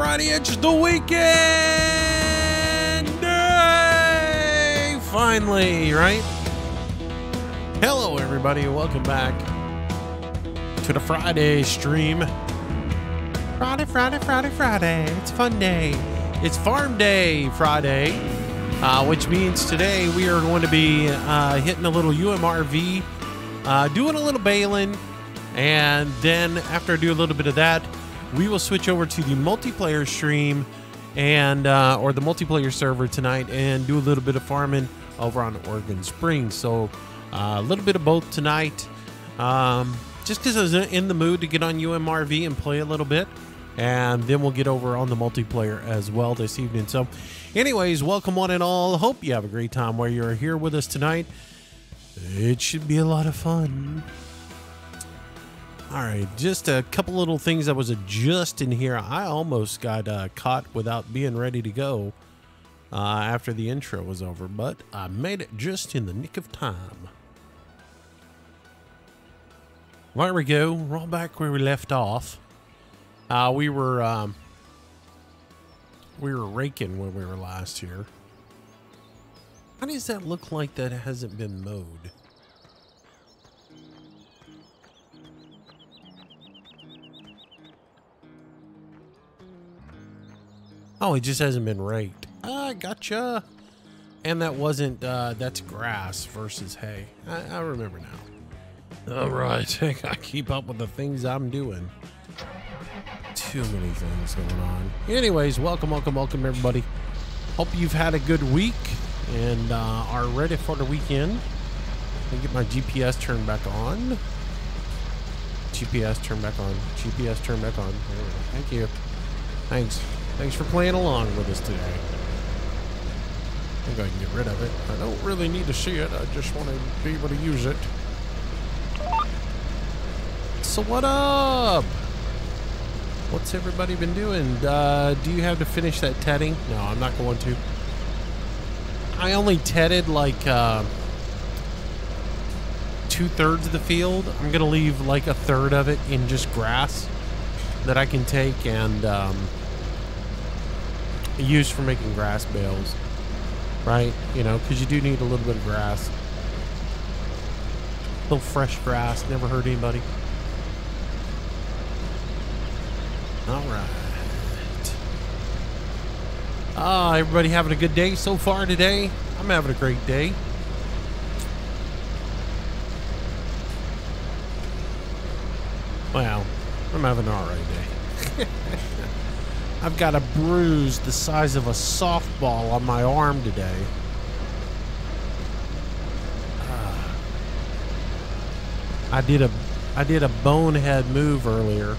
Alrighty, it's the weekend! Day! Finally, right? Hello, everybody, and welcome back to the Friday stream. Friday. It's fun day. It's Farm Day Friday, which means today we are going to be hitting a little UMRV, doing a little baling, and then after I do a little bit of that, we will switch over to the multiplayer stream and or the multiplayer server tonight and do a little bit of farming over on Oregon Springs. So a little bit of both tonight, just because I was in the mood to get on UMRV and play a little bit, and then we'll get over on the multiplayer as well this evening. So anyways, welcome one and all. Hope you have a great time while you're here with us tonight. It should be a lot of fun. All right, just a couple little things I was adjusting here. I almost got caught without being ready to go after the intro was over, but I made it just in the nick of time. There we go. We're all back where we left off. We were raking when we were last here. How does that look like that hasn't been mowed? Oh, it just hasn't been raked. Ah, gotcha. And that wasn't, that's grass versus hay. I remember now. All right, I gotta keep up with the things I'm doing. Too many things going on. Anyways, welcome everybody. Hope you've had a good week and are ready for the weekend. Let me get my GPS turned back on. GPS turned back on. GPS turned back on. There we go. Thank you. Thanks for playing along with us today. I think I can get rid of it. I don't really need to see it. I just want to be able to use it. So what up? What's everybody been doing? Do you have to finish that tedding? No, I'm not going to. I only tedded like 2/3 of the field. I'm going to leave like 1/3 of it in just grass that I can take and use for making grass bales, right? You know, because you do need a little bit of grass. A little fresh grass, never hurt anybody. All right. Everybody having a good day so far today? I'm having a great day. Well, I'm having an all right day. I've got a bruise the size of a softball on my arm today. I did a bonehead move earlier.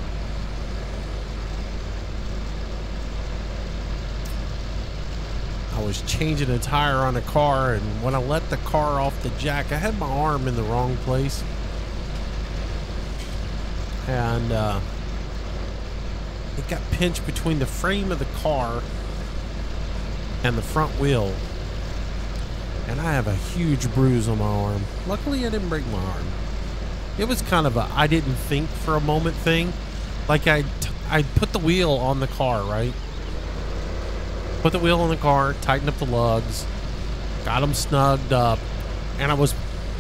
I was changing a tire on a car, and when I let the car off the jack, I had my arm in the wrong place. And it got pinched between the frame of the car and the front wheel. And I have a huge bruise on my arm. Luckily, I didn't break my arm. It was kind of a I didn't think for a moment thing. Like I put the wheel on the car, right? Put the wheel on the car, tightened up the lugs, got them snugged up, and I was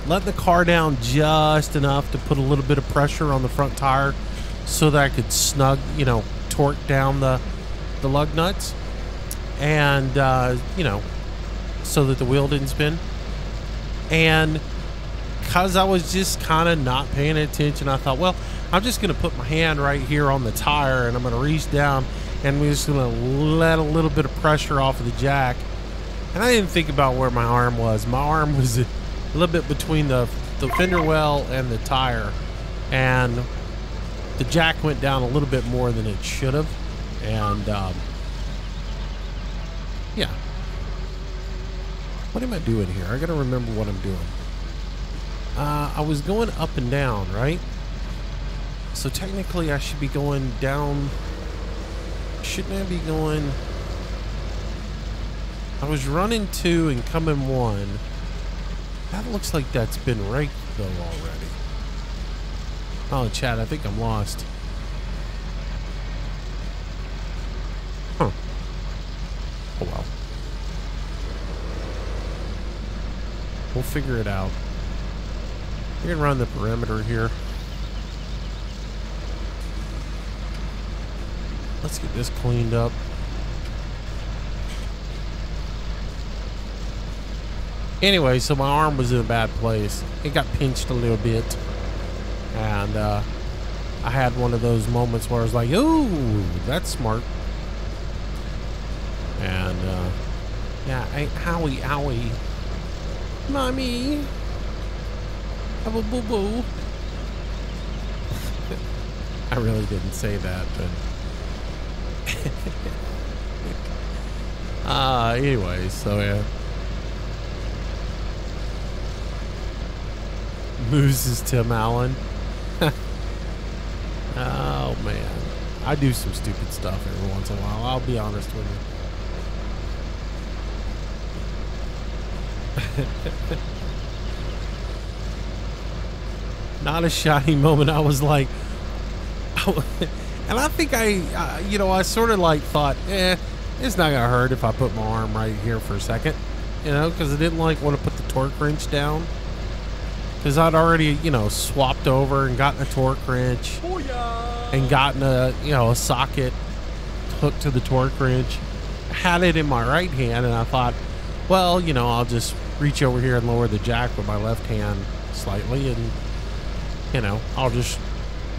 letting the car down just enough to put a little bit of pressure on the front tire so that I could snug, you know, torque down the lug nuts, and you know, so that the wheel didn't spin. And because I was just kind of not paying attention, I thought, well, I'm just going to put my hand right here on the tire, and I'm going to reach down, and we're just going to let a little bit of pressure off of the jack. And I didn't think about where my arm was. My arm was a little bit between the fender well and the tire, and the jack went down a little bit more than it should have. And yeah, what am I doing here? I gotta remember what I'm doing. I was going up and down, right? So technically I should be going down. Shouldn't I be going? I was running 2 and coming 1. That looks like that's been raked though already. Oh, Chad, I think I'm lost. figure it out. We can run the perimeter here. Let's get this cleaned up. Anyway, so my arm was in a bad place. It got pinched a little bit. And I had one of those moments where I was like, ooh, that's smart. And yeah, owie, owie. Mommy, have a boo-boo. I really didn't say that, but anyway, so yeah. Moose is Tim Allen. Oh man, I do some stupid stuff every once in a while. I'll be honest with you. Not a shiny moment. I was like, and I think you know, I sort of like thought, it's not gonna hurt if I put my arm right here for a second, you know, because I didn't like want to put the torque wrench down. Because I'd already, you know, swapped over and gotten a torque wrench and gotten a, you know, a socket hooked to the torque wrench. I had it in my right hand, and I thought, well, you know, I'll just reach over here and lower the jack with my left hand slightly, and, you know, I'll just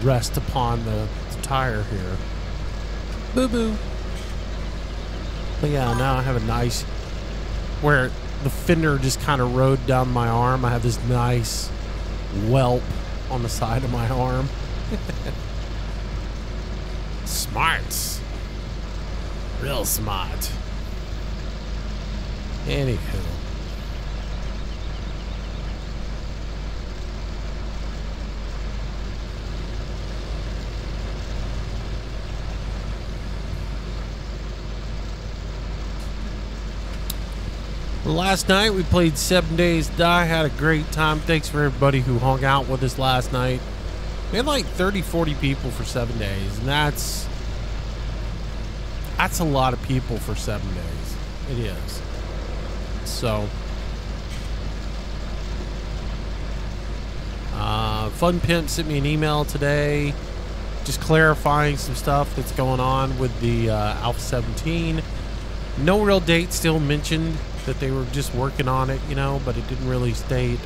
rest upon the tire here. Boo-boo. But yeah, now I have a nice, where the fender just kind of rode down my arm. I have this nice whelp on the side of my arm. Smarts. Real smart. Anywho. Last night we played 7 Days to Die. Had a great time. Thanks for everybody who hung out with us last night. We had like 30-40 people for 7 days, and that's a lot of people for 7 days. It is. So Fun Pimp sent me an email today just clarifying some stuff that's going on with the Alpha 17. No real date still mentioned, that they were just working on it, you know, but it didn't really state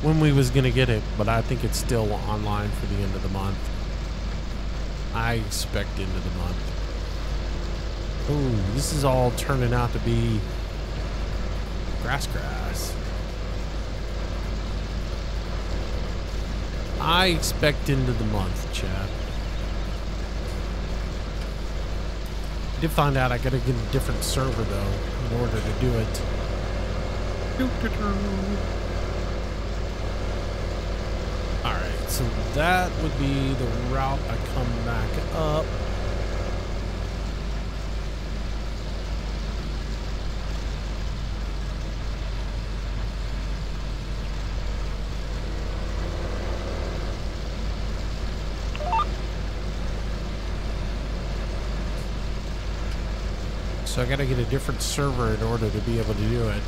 when we was gonna get it, but I think it's still online for the end of the month. I expect end of the month. Ooh, this is all turning out to be grass. I expect end of the month, chat. I did find out I gotta get a different server though in order to do it. Alright, so that would be the route I come back up. So I gotta get a different server in order to be able to do it.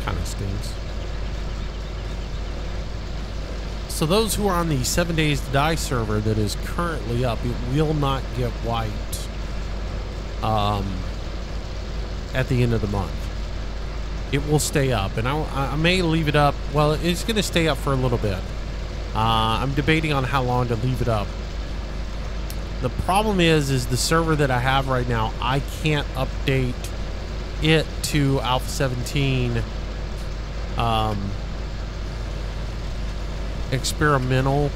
Kind of stinks. So those who are on the 7 Days to Die server that is currently up, it will not get wiped at the end of the month. It will stay up, and I may leave it up. Well, it's gonna stay up for a little bit. I'm debating on how long to leave it up. The problem is the server that I have right now, I can't update it to Alpha 17 experimental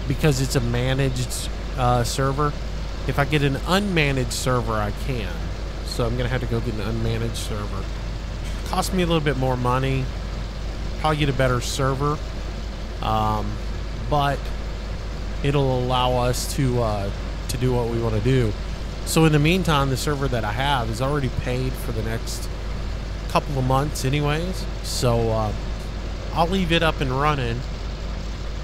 because it's a managed server. If I get an unmanaged server, I can. So I'm gonna have to go get an unmanaged server. Cost me a little bit more money. Probably get a better server, but it'll allow us to do what we want to do. So in the meantime, the server that I have is already paid for the next couple of months anyways, so I'll leave it up and running.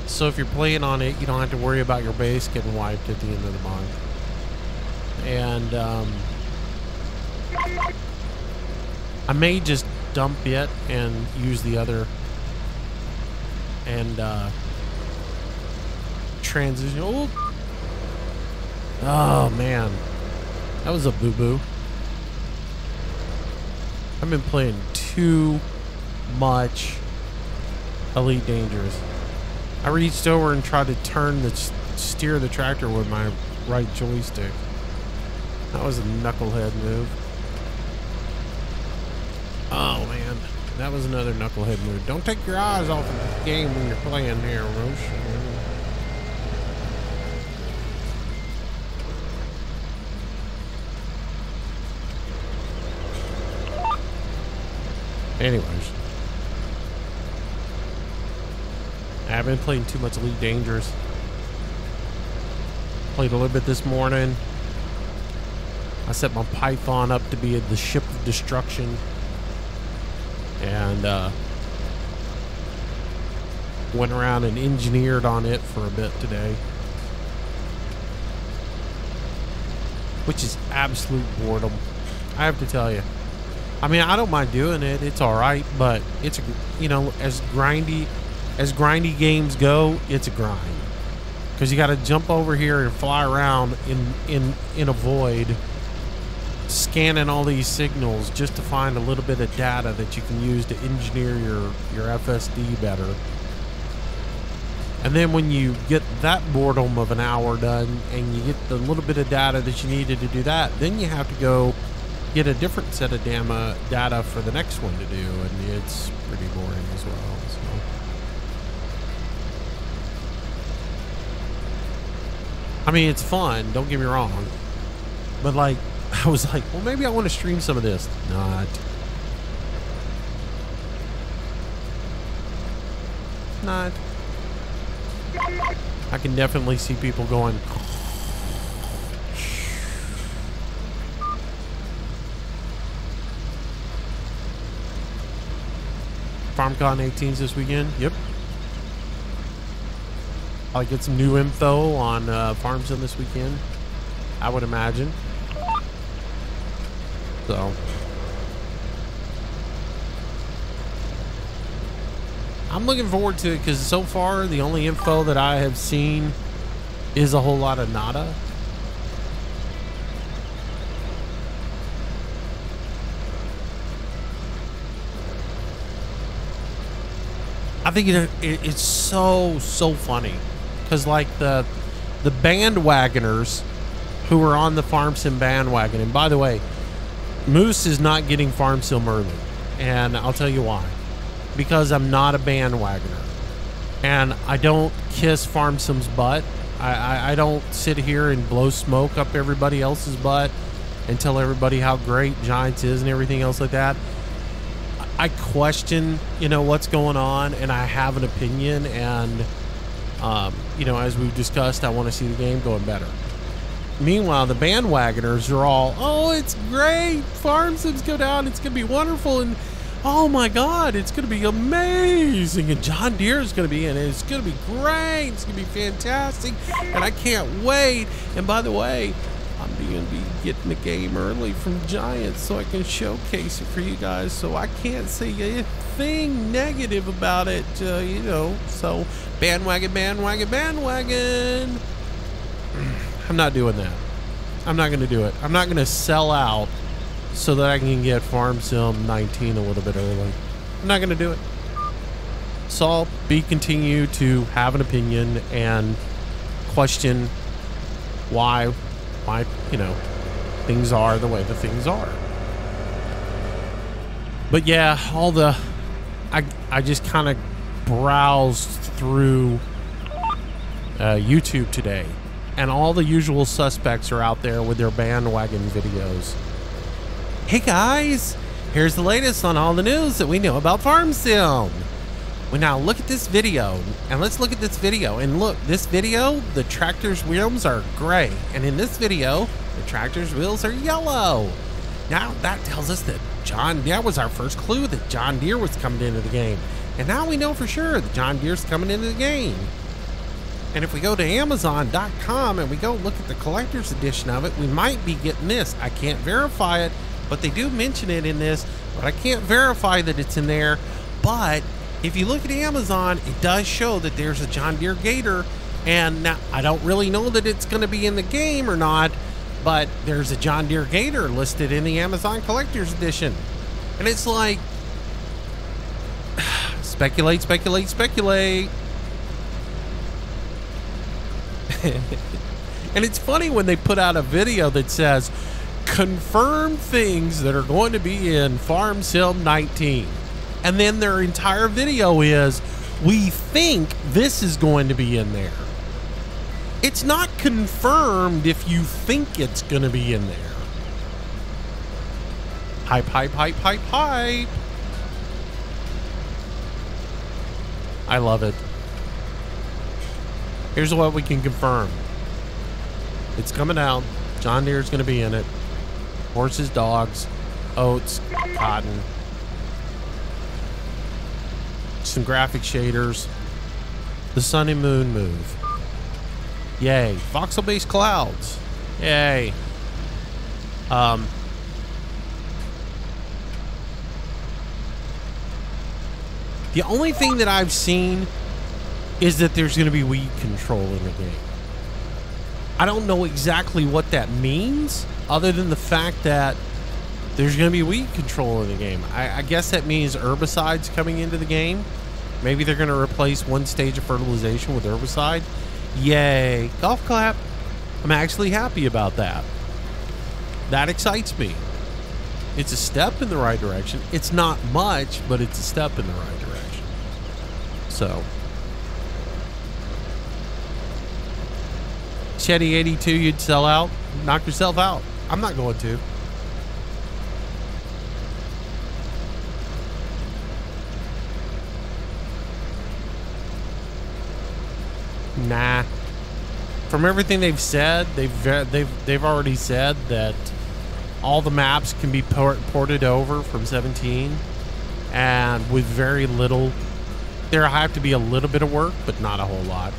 So if you're playing on it, you don't have to worry about your base getting wiped at the end of the month. And I may just dump it and use the other and transition. Oh man, that was a boo-boo. I've been playing too much Elite Dangerous. I reached over and tried to steer the tractor with my right joystick. That was a knucklehead move. Oh man, that was another knucklehead move. Don't take your eyes off of the game when you're playing here, Roche. Anyways, I've been playing too much Elite Dangerous. Played a little bit this morning. I set my Python up to be the ship of destruction. And went around and engineered on it for a bit today. Which is absolute boredom, I have to tell you. I mean, I don't mind doing it. It's all right, but it's, you know, as grindy games go, it's a grind. Because you got to jump over here and fly around in a void, scanning all these signals just to find a little bit of data that you can use to engineer your FSD better. And then when you get that boredom of an hour done and you get the little bit of data that you needed to do that, then you have to go get a different set of data for the next one to do, and it's pretty boring as well. So. I mean, it's fun, don't get me wrong, but like, I was like, well, maybe I want to stream some of this. Not. I can definitely see people going. FarmCon 18s this weekend. Yep. I'll get some new info on FarmZone this weekend, I would imagine. So I'm looking forward to it because so far the only info that I have seen is a whole lot of nada. I think it's so funny because like the bandwagoners who are on the FarmSim bandwagon, and by the way, Moose is not getting FarmSim early, and I'll tell you why. Because I'm not a bandwagoner, and I don't kiss FarmSim's butt. I don't sit here and blow smoke up everybody else's butt and tell everybody how great Giants is and everything else like that. I question, you know, what's going on, and I have an opinion, and you know, as we've discussed, I want to see the game going better. Meanwhile, the bandwagoners are all, oh, it's great, FarmSim's go down, it's gonna be wonderful, and oh my god, it's gonna be amazing, and John Deere is gonna be in it, it's gonna be great, it's gonna be fantastic, and I can't wait. And by the way, I'm gonna be getting the game early from Giants so I can showcase it for you guys, so I can't say anything negative about it, you know. So bandwagon. I'm not doing that. I'm not gonna do it. I'm not gonna sell out so that I can get FarmSim 19 a little bit early. I'm not gonna do it. So I'll continue to have an opinion and question why, you know, things are the way the things are. But yeah, I just kind of browsed through YouTube today, and all the usual suspects are out there with their bandwagon videos. Hey guys, here's the latest on all the news that we know about FarmSim. Well, now look at this video, and let's look at this video, and look, this video, the tractor's wheels are gray, and in this video, the tractor's wheels are yellow. Now that tells us that that was our first clue that John Deere was coming into the game, and now we know for sure that John Deere's coming into the game. And if we go to Amazon.com and we go look at the collector's edition of it, we might be getting this. I can't verify it, but they do mention it in this, but I can't verify that it's in there. But if you look at Amazon, it does show that there's a John Deere Gator. And now, I don't really know that it's going to be in the game or not, but there's a John Deere Gator listed in the Amazon Collector's Edition. And it's like, speculate, speculate, speculate. And it's funny when they put out a video that says, confirm things that are going to be in Farm Sim 19. And then their entire video is, we think this is going to be in there. It's not confirmed if you think it's going to be in there. Hype, hype, hype, hype, hype. I love it. Here's what we can confirm. It's coming out. John Deere's going to be in it. Horses, dogs, oats, cotton. Some graphic shaders. The sun and moon move. Yay. Voxel-based clouds. Yay. The only thing that I've seen is that there's going to be weed control in the game. I don't know exactly what that means, other than the fact that there's going to be weed control in the game. I guess that means herbicides coming into the game. Maybe they're going to replace one stage of fertilization with herbicide. Yay. Golf clap. I'm actually happy about that. That excites me. It's a step in the right direction. It's not much, but it's a step in the right direction. So, Shetty 82, you'd sell out? Knock yourself out. I'm not going to. Nah. From everything they've said, they've already said that all the maps can be ported over from 17, and with very little. There have to be a little bit of work, but not a whole lot.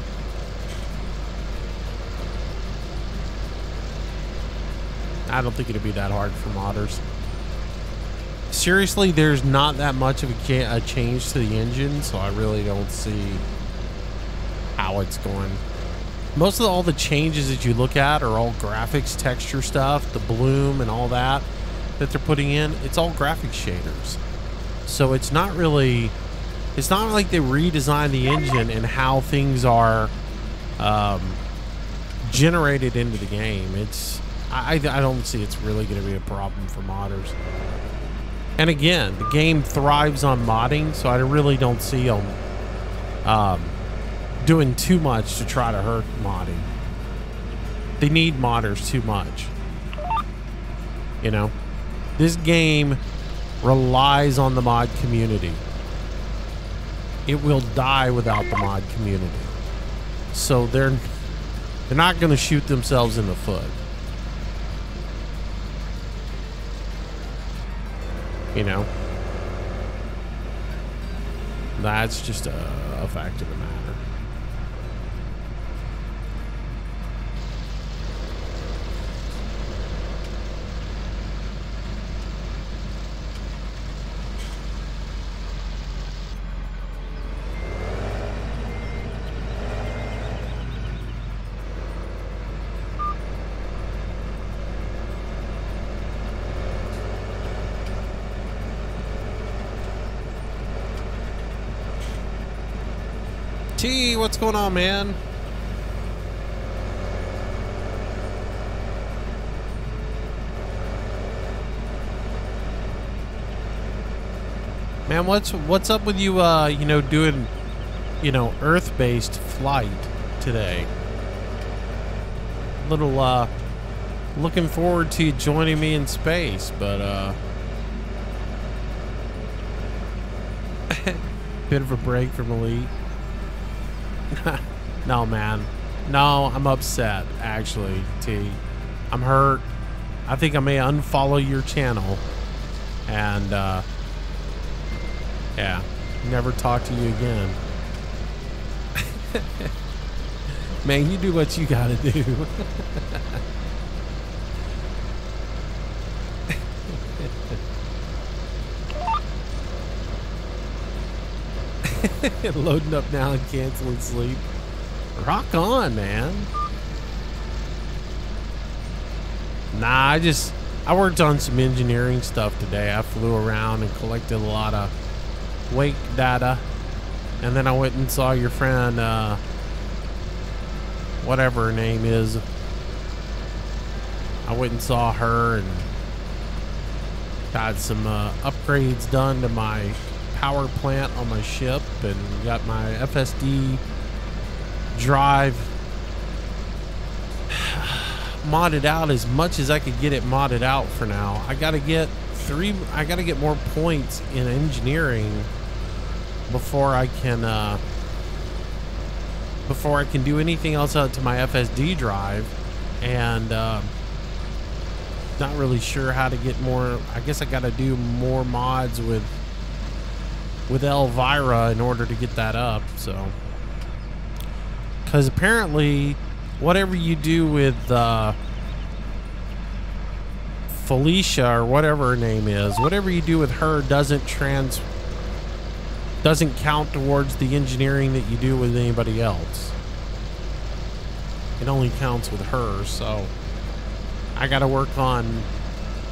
I don't think it'd be that hard for modders. Seriously, there's not that much of a change to the engine, so I really don't see how it's going. Most of all the changes that you look at are all graphics, texture stuff, the bloom and all that they're putting in. It's all graphics shaders. So it's not really, it's not like they redesigned the engine and how things are generated into the game. It's, I don't see it's really going to be a problem for modders. And again, the game thrives on modding, so I really don't see them doing too much to try to hurt modding. They need modders too much. You know, this game relies on the mod community. It will die without the mod community. So they're not going to shoot themselves in the foot. You know, that's just a fact of the matter. T, what's going on, man? Man, what's up with you, you know, doing, you know, Earth-based flight today? Little, looking forward to you joining me in space, but, bit of a break from Elite. No, man. No, I'm upset, actually, T. I'm hurt. I think I may unfollow your channel. And, yeah, never talk to you again. Man, you do what you gotta do. Loading up now and canceling sleep. Rock on, man. Nah, I worked on some engineering stuff today. I flew around and collected a lot of wake data. And then I went and saw your friend, whatever her name is. I went and saw her and got some upgrades done to my power plant on my ship, and got my FSD drive modded out as much as I could get it modded out for now. I gotta get more points in engineering before I can do anything else out to my FSD drive, and not really sure how to get more. I guess I gotta do more mods with Elvira in order to get that up. So, because apparently whatever you do with Felicia, or whatever her name is, whatever you do with her doesn't count towards the engineering that you do with anybody else. It only counts with her. So I gotta work on,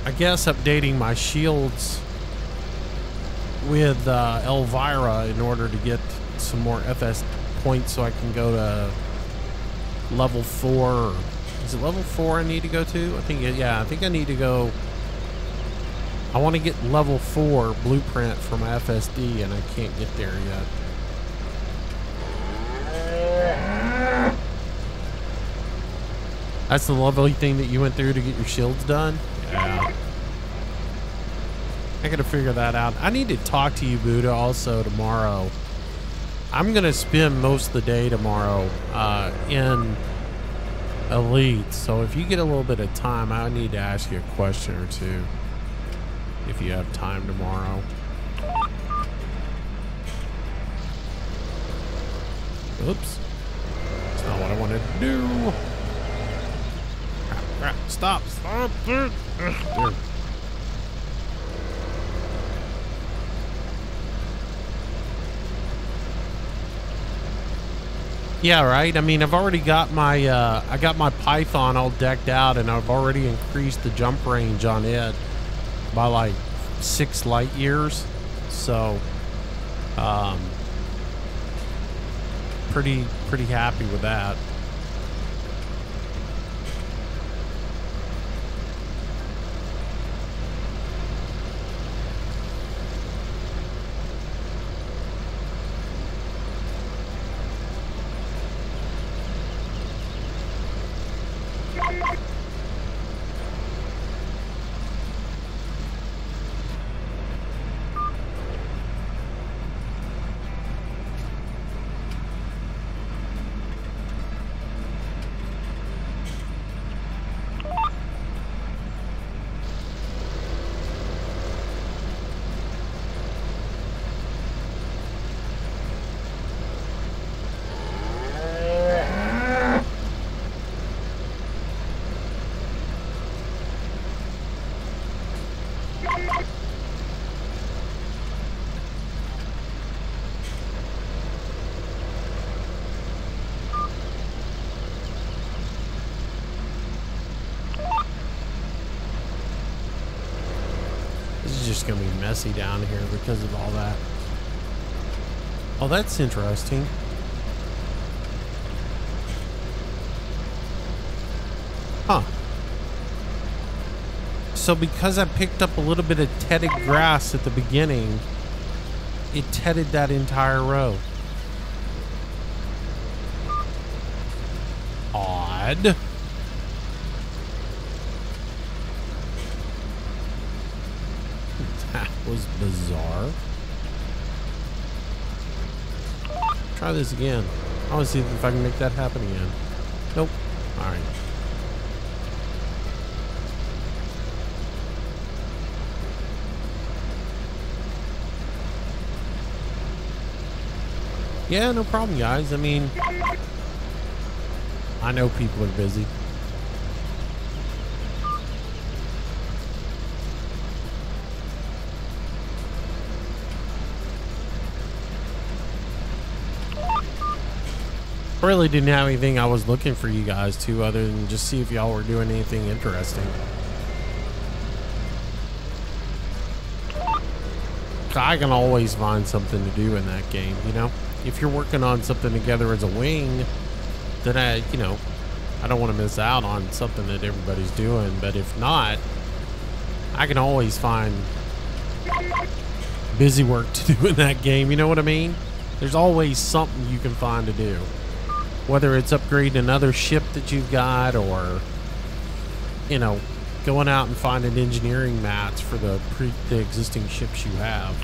I guess, updating my shields with Elvira in order to get some more FS points so I can go to level 4. Is it level 4 I need to go to? I think I need to go. I want to get level 4 blueprint for my FSD, and I can't get there yet. That's the lovely thing that you went through to get your shields done? Yeah. I gotta figure that out. I need to talk to you, Buddha, also tomorrow. I'm gonna spend most of the day tomorrow in Elite, so if you get a little bit of time, I need to ask you a question or two if you have time tomorrow. Oops. That's not what I wanted to do. Crap. Stop. Dude. Yeah, right. I mean, I've already got my I got my Python all decked out, and I've already increased the jump range on it by like 6 light years. So, pretty happy with that. Just gonna be messy down here because of all that. Oh, that's interesting. Huh. So because I picked up a little bit of tedded grass at the beginning, it tedded that entire row. Odd. Was bizarre. Try this again. I want to see if I can make that happen again. Nope. Alright. Yeah, no problem, guys. I mean, I know people are busy. I really didn't have anything I was looking for you guys to, other than just see if y'all were doing anything interesting. I can always find something to do in that game, you know? If you're working on something together as a wing, then I don't want to miss out on something that everybody's doing. But if not, I can always find busy work to do in that game, you know what I mean? There's always something you can find to do. Whether it's upgrading another ship that you've got, or, you know, going out and finding engineering mats for the existing ships you have.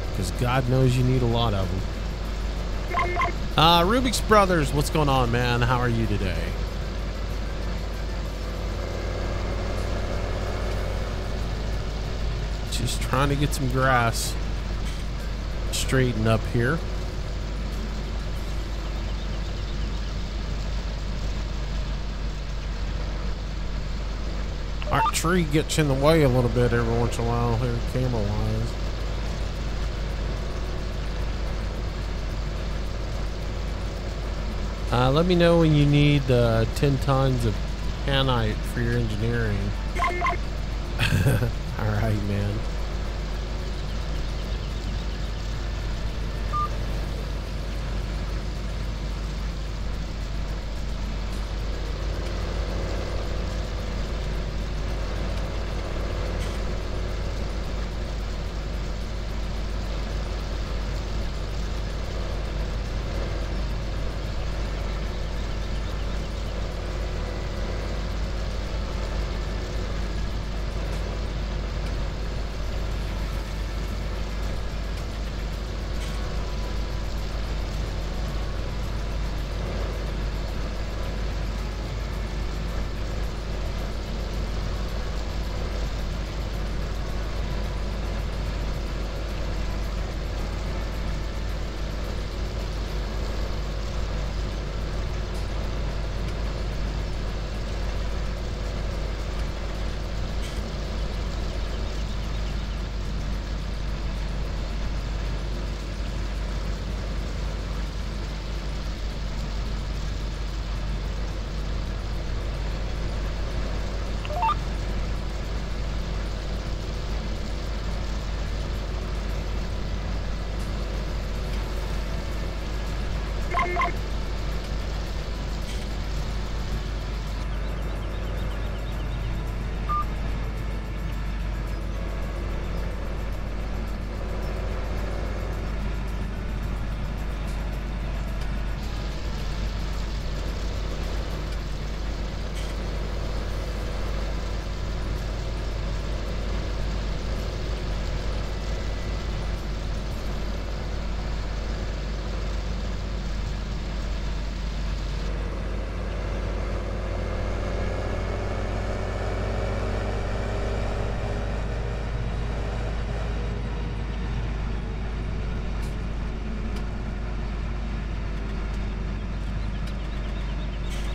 Because God knows you need a lot of them. Rubik's Brothers, what's going on, man? How are you today? Just trying to get some grass straightened up here. Our tree gets in the way a little bit every once in a while here, camera wise. Let me know when you need 10 tons of panite for your engineering. All right, man.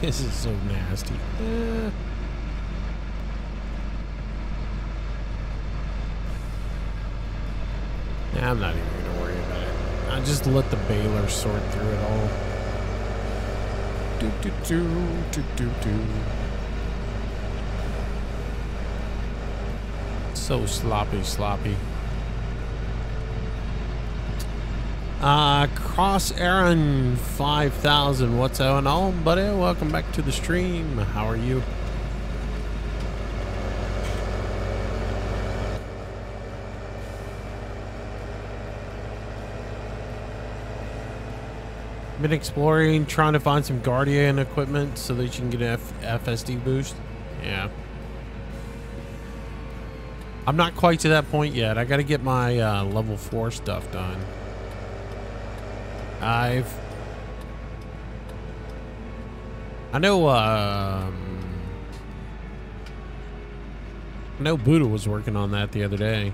This is so nasty. Nah, I'm not even gonna worry about it. I just let the baler sort through it all. Do do do do do do. So sloppy. Cross Aaron 5000. What's going on, buddy? Welcome back to the stream. How are you? Been exploring, trying to find some Guardian equipment so that you can get an FSD boost. Yeah. I'm not quite to that point yet. I got to get my level 4 stuff done. I know Buddha was working on that the other day.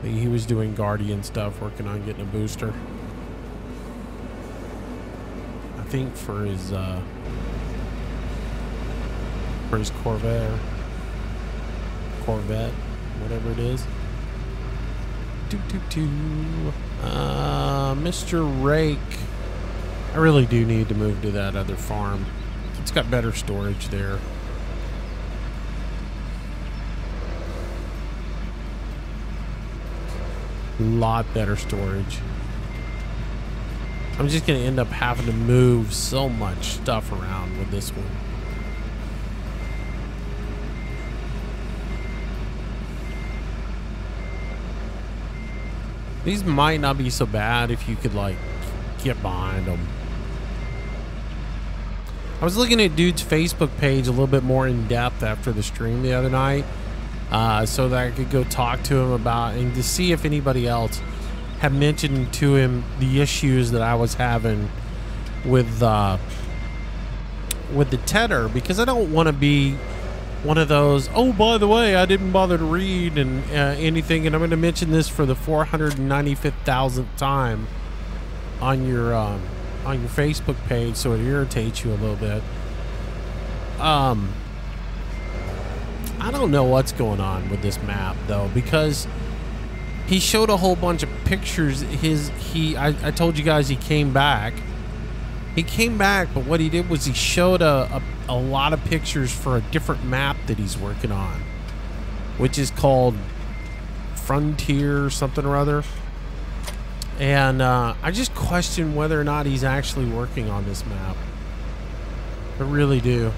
He was doing Guardian stuff, working on getting a booster. I think for his Corvette, whatever it is. Mr. Rake. I really do need to move to that other farm. It's got better storage there. A lot better storage. I'm just going to end up having to move so much stuff around with this one. These might not be so bad if you could, like, get behind them. I was looking at dude's Facebook page a little bit more in depth after the stream the other night, so that I could go talk to him about and to see if anybody else had mentioned to him the issues that I was having with the tether, because I don't want to be one of those, oh, by the way, I didn't bother to read and anything, and I'm going to mention this for the 495,000th time on your Facebook page, so it irritates you a little bit. I don't know what's going on with this map though, because he showed a whole bunch of pictures. I told you guys he came back. He came back, but what he did was he showed a lot of pictures for a different map that he's working on, which is called Frontier something or other. And I just question whether or not he's actually working on this map. I really do.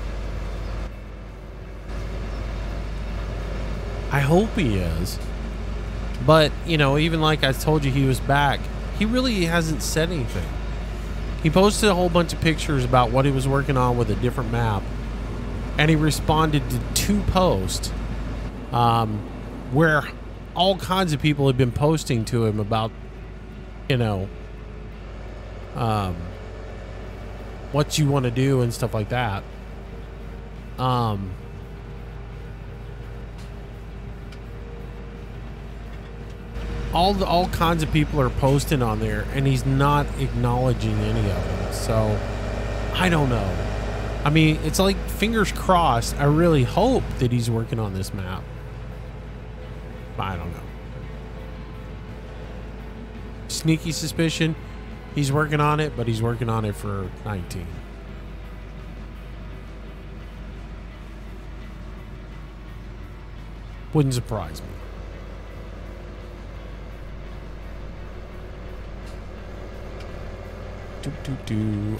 I hope he is. But, you know, even like I told you he was back, he really hasn't said anything. He posted a whole bunch of pictures about what he was working on with a different map. And he responded to 2 posts where all kinds of people had been posting to him about, you know, what you want to do and stuff like that. All kinds of people are posting on there, and he's not acknowledging any of them. So I don't know. I mean, it's like fingers crossed. I really hope that he's working on this map. I don't know. Sneaky suspicion he's working on it, but he's working on it for 19. Wouldn't surprise me.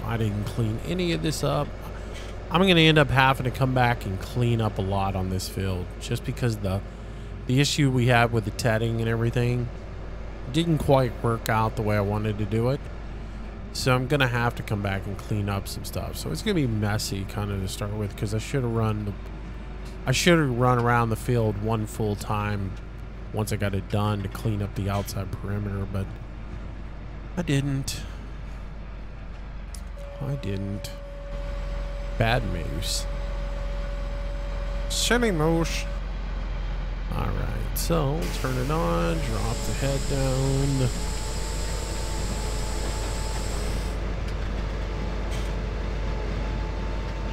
I didn't clean any of this up. I'm going to end up having to come back and clean up a lot on this field, just because the issue we had with the tedding and everything didn't quite work out the way I wanted to do it. So I'm going to have to come back and clean up some stuff. So it's going to be messy kind of to start with, because I should have run around the field one full time once I got it done to clean up the outside perimeter, but I didn't. Bad moose. Silly moose. Alright, so turn it on, drop the head down.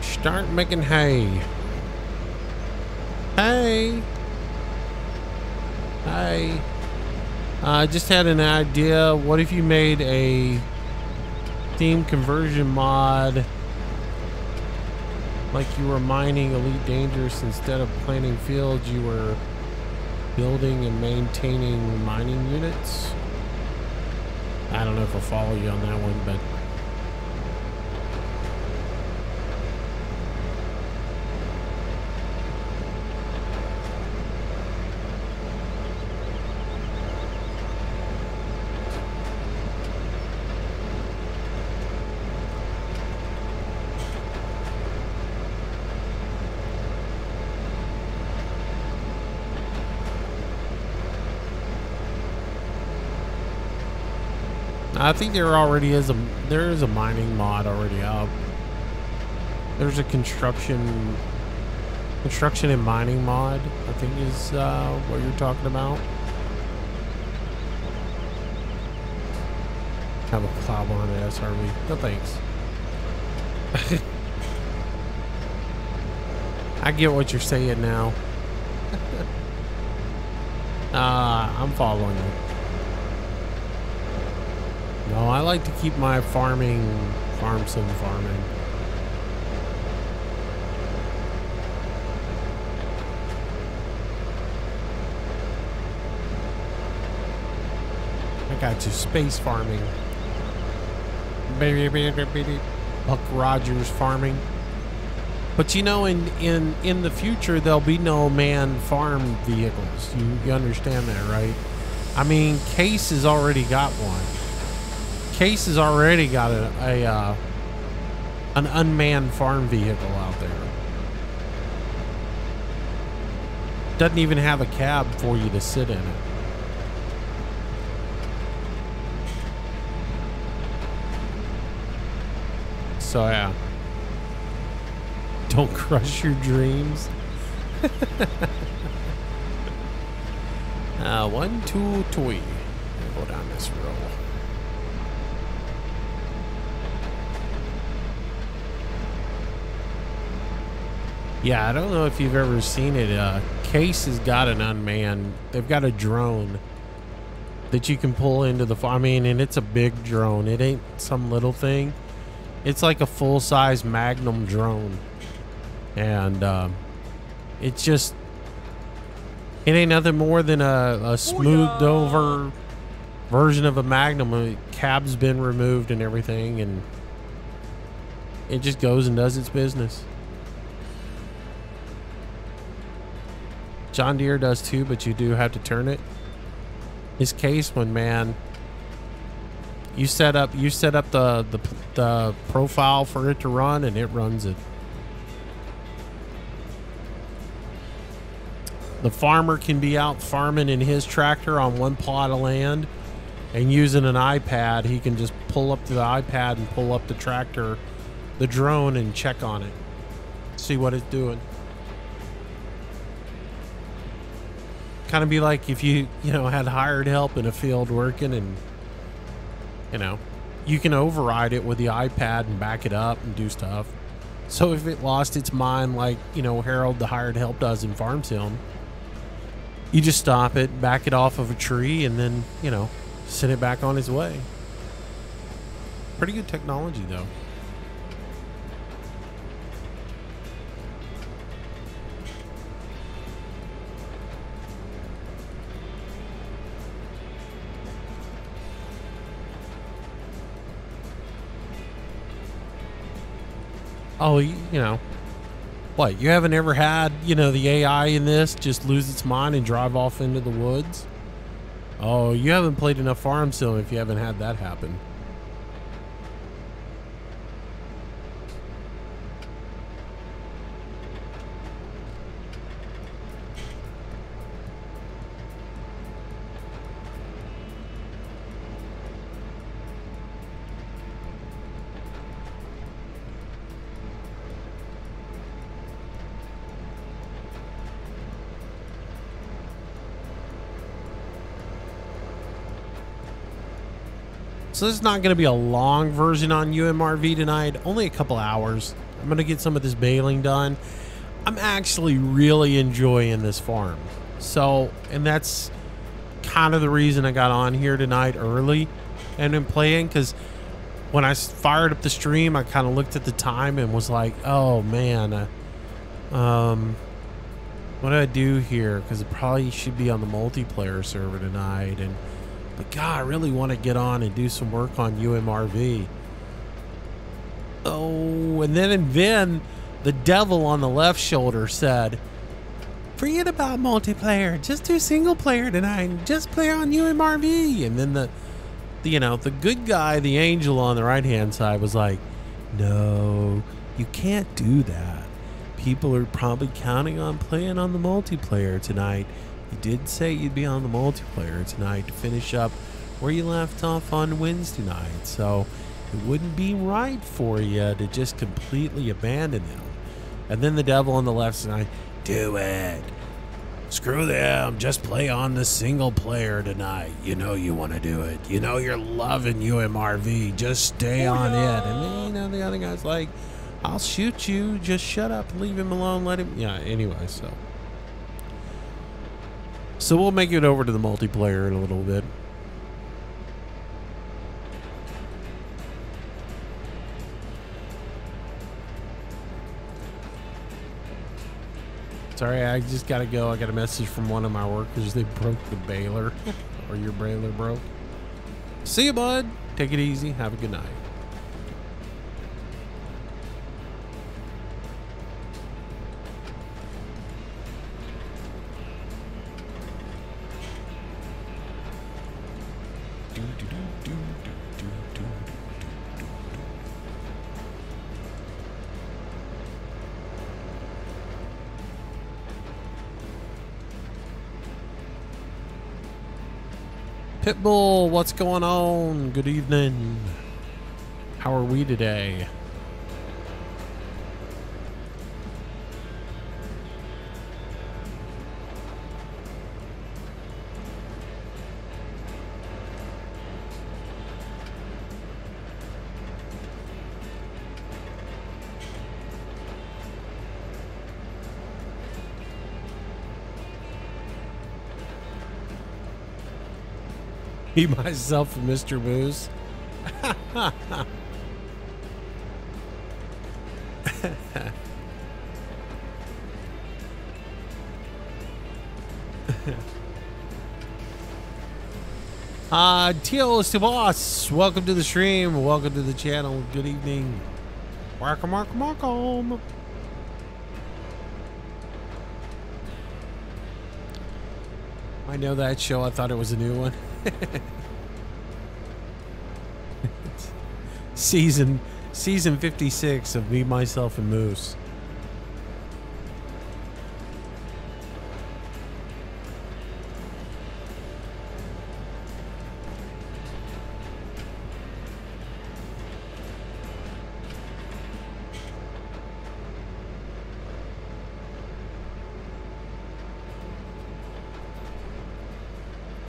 Start making hay. Hey! Hey! I just had an idea. What if you made a theme conversion mod, like you were mining Elite Dangerous, instead of planting fields, you were building and maintaining mining units? I don't know if I'll follow you on that one, but I think there is a mining mod already up. There's a construction and mining mod, I think is what you're talking about. Have a cloud on an SRV. No thanks. I get what you're saying now. I'm following you. No, I like to keep my farm sim farming. I got you space farming. Buck Rogers farming. But you know, in the future, there'll be no manned farm vehicles. You understand that, right? I mean, Case has already got one. Case has already got an unmanned farm vehicle out there. Doesn't even have a cab for you to sit in it. So yeah. Don't crush your dreams. 1, 2, 3. Go down this road. Yeah, I don't know if you've ever seen it. Case has got an unmanned. They've got a drone that you can pull into the farm. I mean, and it's a big drone. It ain't some little thing. It's like a full-size Magnum drone. And it's just, it ain't nothing more than a smoothed over version of a Magnum. The cab's been removed and everything, and it just goes and does its business. John Deere does too, but you do have to turn it. His Case one, man, you set up the profile for it to run, and it runs it. The farmer can be out farming in his tractor on one plot of land, and using an iPad, he can just pull up to the iPad and pull up the tractor, the drone, and check on it, see what it's doing. Kind of be like if you had hired help in a field working, and you can override it with the iPad and back it up and do stuff. So if it lost its mind, like Harold the hired help does in Farm Sim, you just stop it, back it off of a tree, and then send it back on its way. Pretty good technology, though. Oh, what? You haven't ever had, the AI in this just lose its mind and drive off into the woods? Oh, you haven't played enough Farm Sim if you haven't had that happen. So this is not going to be a long version on UMRV tonight, only a couple hours. I'm going to get some of this baling done. I'm actually really enjoying this farm. So, and that's kind of the reason I got on here tonight early and been playing, because when I fired up the stream, I kind of looked at the time and was like, oh man, what do I do here? Because it probably should be on the multiplayer server tonight, but God, I really want to get on and do some work on UMRV. Oh, and then the devil on the left shoulder said, forget about multiplayer, just do single player tonight, just play on UMRV. And then the good guy, the angel on the right hand side, was like, no, you can't do that. People are probably counting on playing on the multiplayer tonight. You did say you'd be on the multiplayer tonight to finish up where you left off on Wednesday night, so it wouldn't be right for you to just completely abandon them. And then the devil on the left side, do it. Screw them. Just play on the single player tonight. You know you want to do it. You know you're loving UMRV. Just stay on it. And then, you know, the other guy's like, I'll shoot you. Just shut up. Leave him alone. Let him. Yeah, anyway, So we'll make it over to the multiplayer in a little bit. Sorry, I just gotta go. I got a message from one of my workers. They broke the baler. Or your baler broke. See you, bud. Take it easy. Have a good night. Pitbull, what's going on? Good evening. How are we today? Me, myself, and Mr. Moose. TLS Boss, welcome to the stream. Welcome to the channel. Good evening. Welcome. I know that show. I thought it was a new one. Season 56 of Me, Myself, and Moose.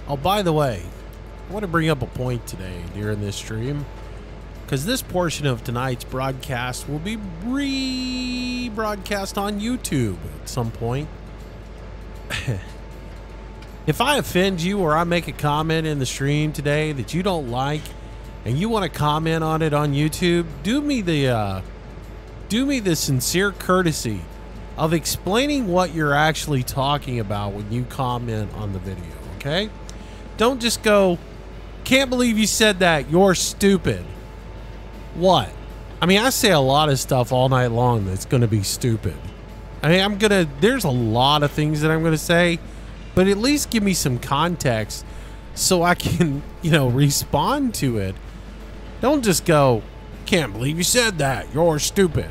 Oh, by the way, I want to bring up a point today during this stream, because this portion of tonight's broadcast will be rebroadcast on YouTube at some point. If I offend you or I make a comment in the stream today that you don't like and you want to comment on it on YouTube, do me the sincere courtesy of explaining what you're actually talking about when you comment on the video, okay? Don't just go, can't believe you said that, you're stupid. What? I mean, I say a lot of stuff all night long that's going to be stupid. I mean, there's a lot of things that I'm going to say, but at least give me some context so I can, you know, respond to it. Don't just go, can't believe you said that, you're stupid.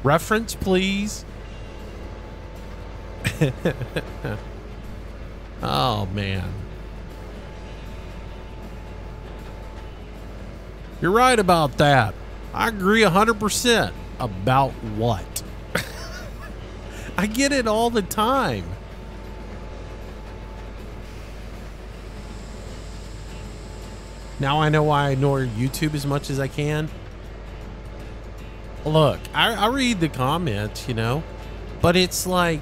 Reference, please. Oh, man. You're right about that. I agree 100%. About what? I get it all the time. Now I know why I ignore YouTube as much as I can. Look, I read the comments, you know, but it's like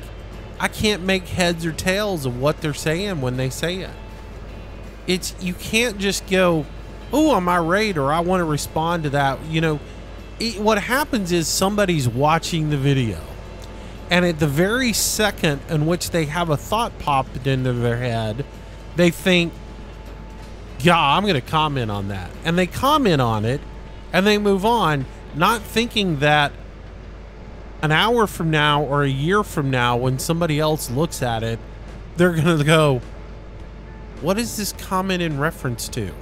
I can't make heads or tails of what they're saying when they say it. You can't just go, oh, I'm irate or I want to respond to that. You know, what happens is somebody's watching the video, and at the very second in which they have a thought popped into their head, they think, yeah, I'm going to comment on that. And they comment on it, and they move on, not thinking that an hour from now or a year from now, when somebody else looks at it, they're going to go, what is this comment in reference to?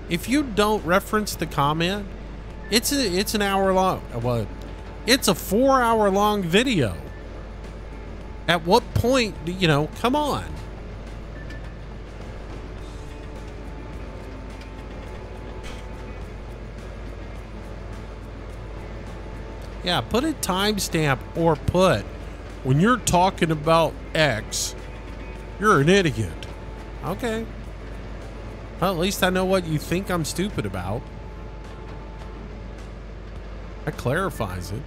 If you don't reference the comment, it's an hour long. Well, it's a 4-hour long video. At what point, you know, come on. Yeah, put a timestamp or put when you're talking about X, you're an idiot. Okay. Well, at least I know what you think I'm stupid about. That clarifies it.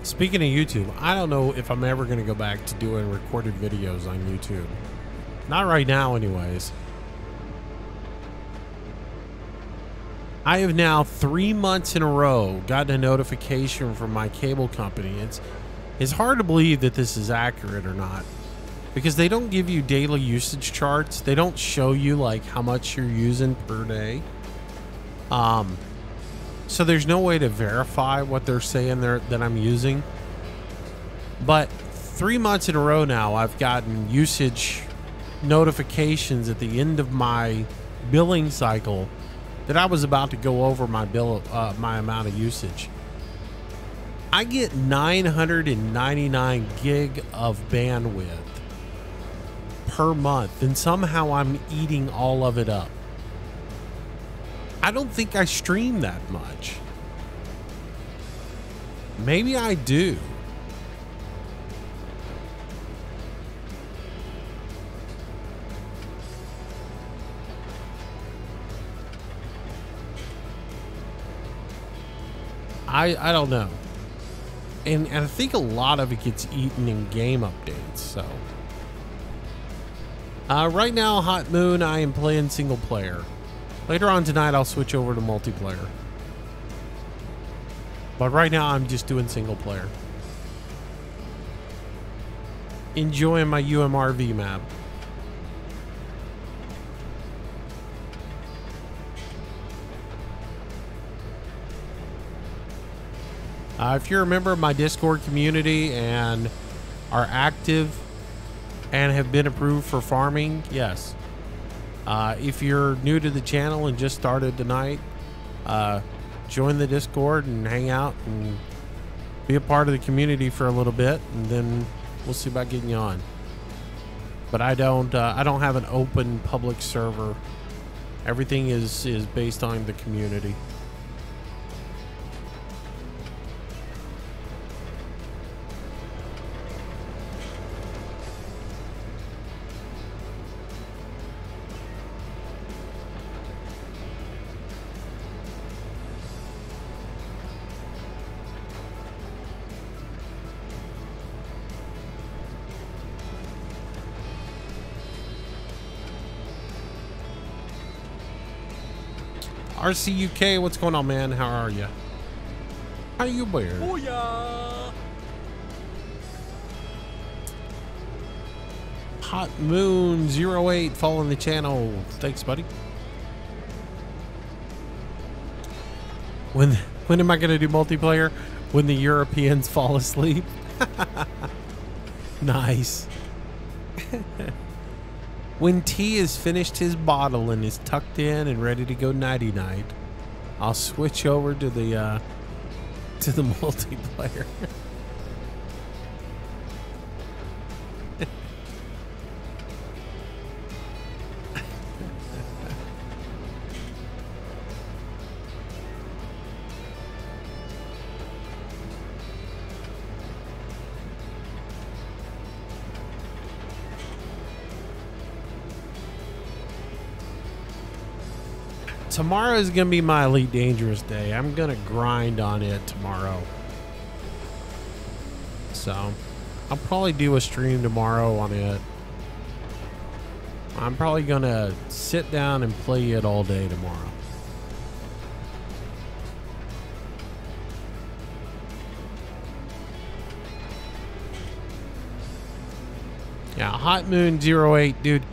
Speaking of YouTube, I don't know if I'm ever going to go back to doing recorded videos on YouTube. Not right now, anyways. I have now 3 months in a row gotten a notification from my cable company. It's hard to believe that this is accurate or not, because they don't give you daily usage charts. They don't show you like how much you're using per day. So there's no way to verify what they're saying there that I'm using. But 3 months in a row now, I've gotten usage notifications at the end of my billing cycle that I was about to go over my my amount of usage. I get 999 gig of bandwidth per month, and somehow I'm eating all of it up. I don't think I stream that much. Maybe I do. I don't know. And I think a lot of it gets eaten in game updates, so. Right now, Hot Moon, I am playing single player. Later on tonight, I'll switch over to multiplayer. But right now, I'm just doing single player. Enjoying my UMRV map. If you're a member of my Discord community and are active and have been approved for farming, yes. If you're new to the channel and just started tonight, join the Discord and hang out and be a part of the community for a little bit, and then we'll see about getting you on. But I don't have an open public server. Everything is based on the community. RCUK, what's going on, man? How are you? How you been? Booyah! Hot Moon 08 following the channel. Thanks, buddy. When am I gonna do multiplayer? When the Europeans fall asleep. Nice. When T has finished his bottle and is tucked in and ready to go nighty night, I'll switch over to the multiplayer. Tomorrow is going to be my Elite Dangerous day. I'm going to grind on it tomorrow. So, I'll probably do a stream tomorrow on it. I'm probably gonna sit down and play it all day tomorrow. Yeah, Hot Moon 08, dude.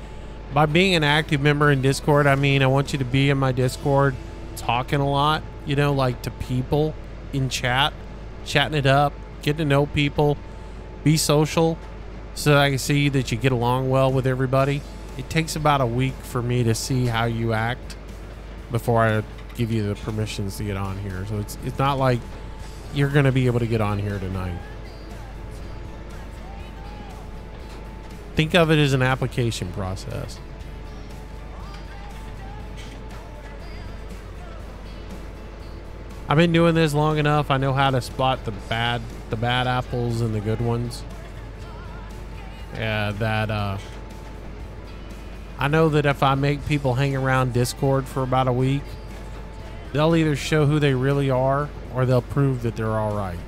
By being an active member in Discord, I mean I want you to be in my Discord talking a lot, you know, like to people in chat, chatting it up, getting to know people, be social so that I can see that you get along well with everybody. It takes about a week for me to see how you act before I give you the permissions to get on here. So it's not like you're going to be able to get on here tonight. Think of it as an application process. I've been doing this long enough. I know how to spot the bad apples and the good ones. Yeah, I know that if I make people hang around Discord for about a week, they'll either show who they really are or they'll prove that they're all right.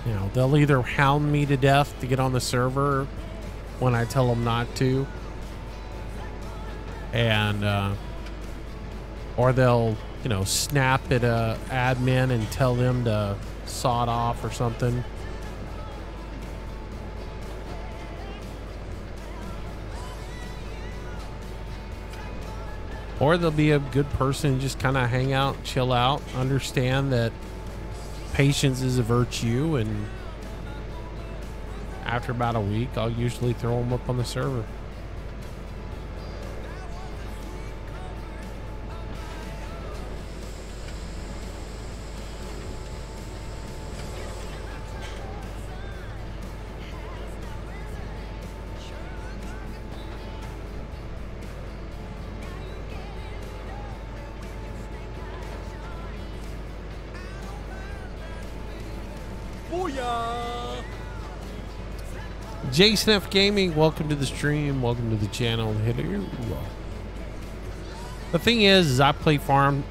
You know, they'll either hound me to death to get on the server when I tell them not to, and or they'll, you know, snap at a admin and tell them to sod off or something. Or they'll be a good person and just kind of hang out, chill out, understand that patience is a virtue, and after about a week, I'll usually throw them up on the server. Jason F Gaming, welcome to the stream, welcome to the channel. The thing is I play farm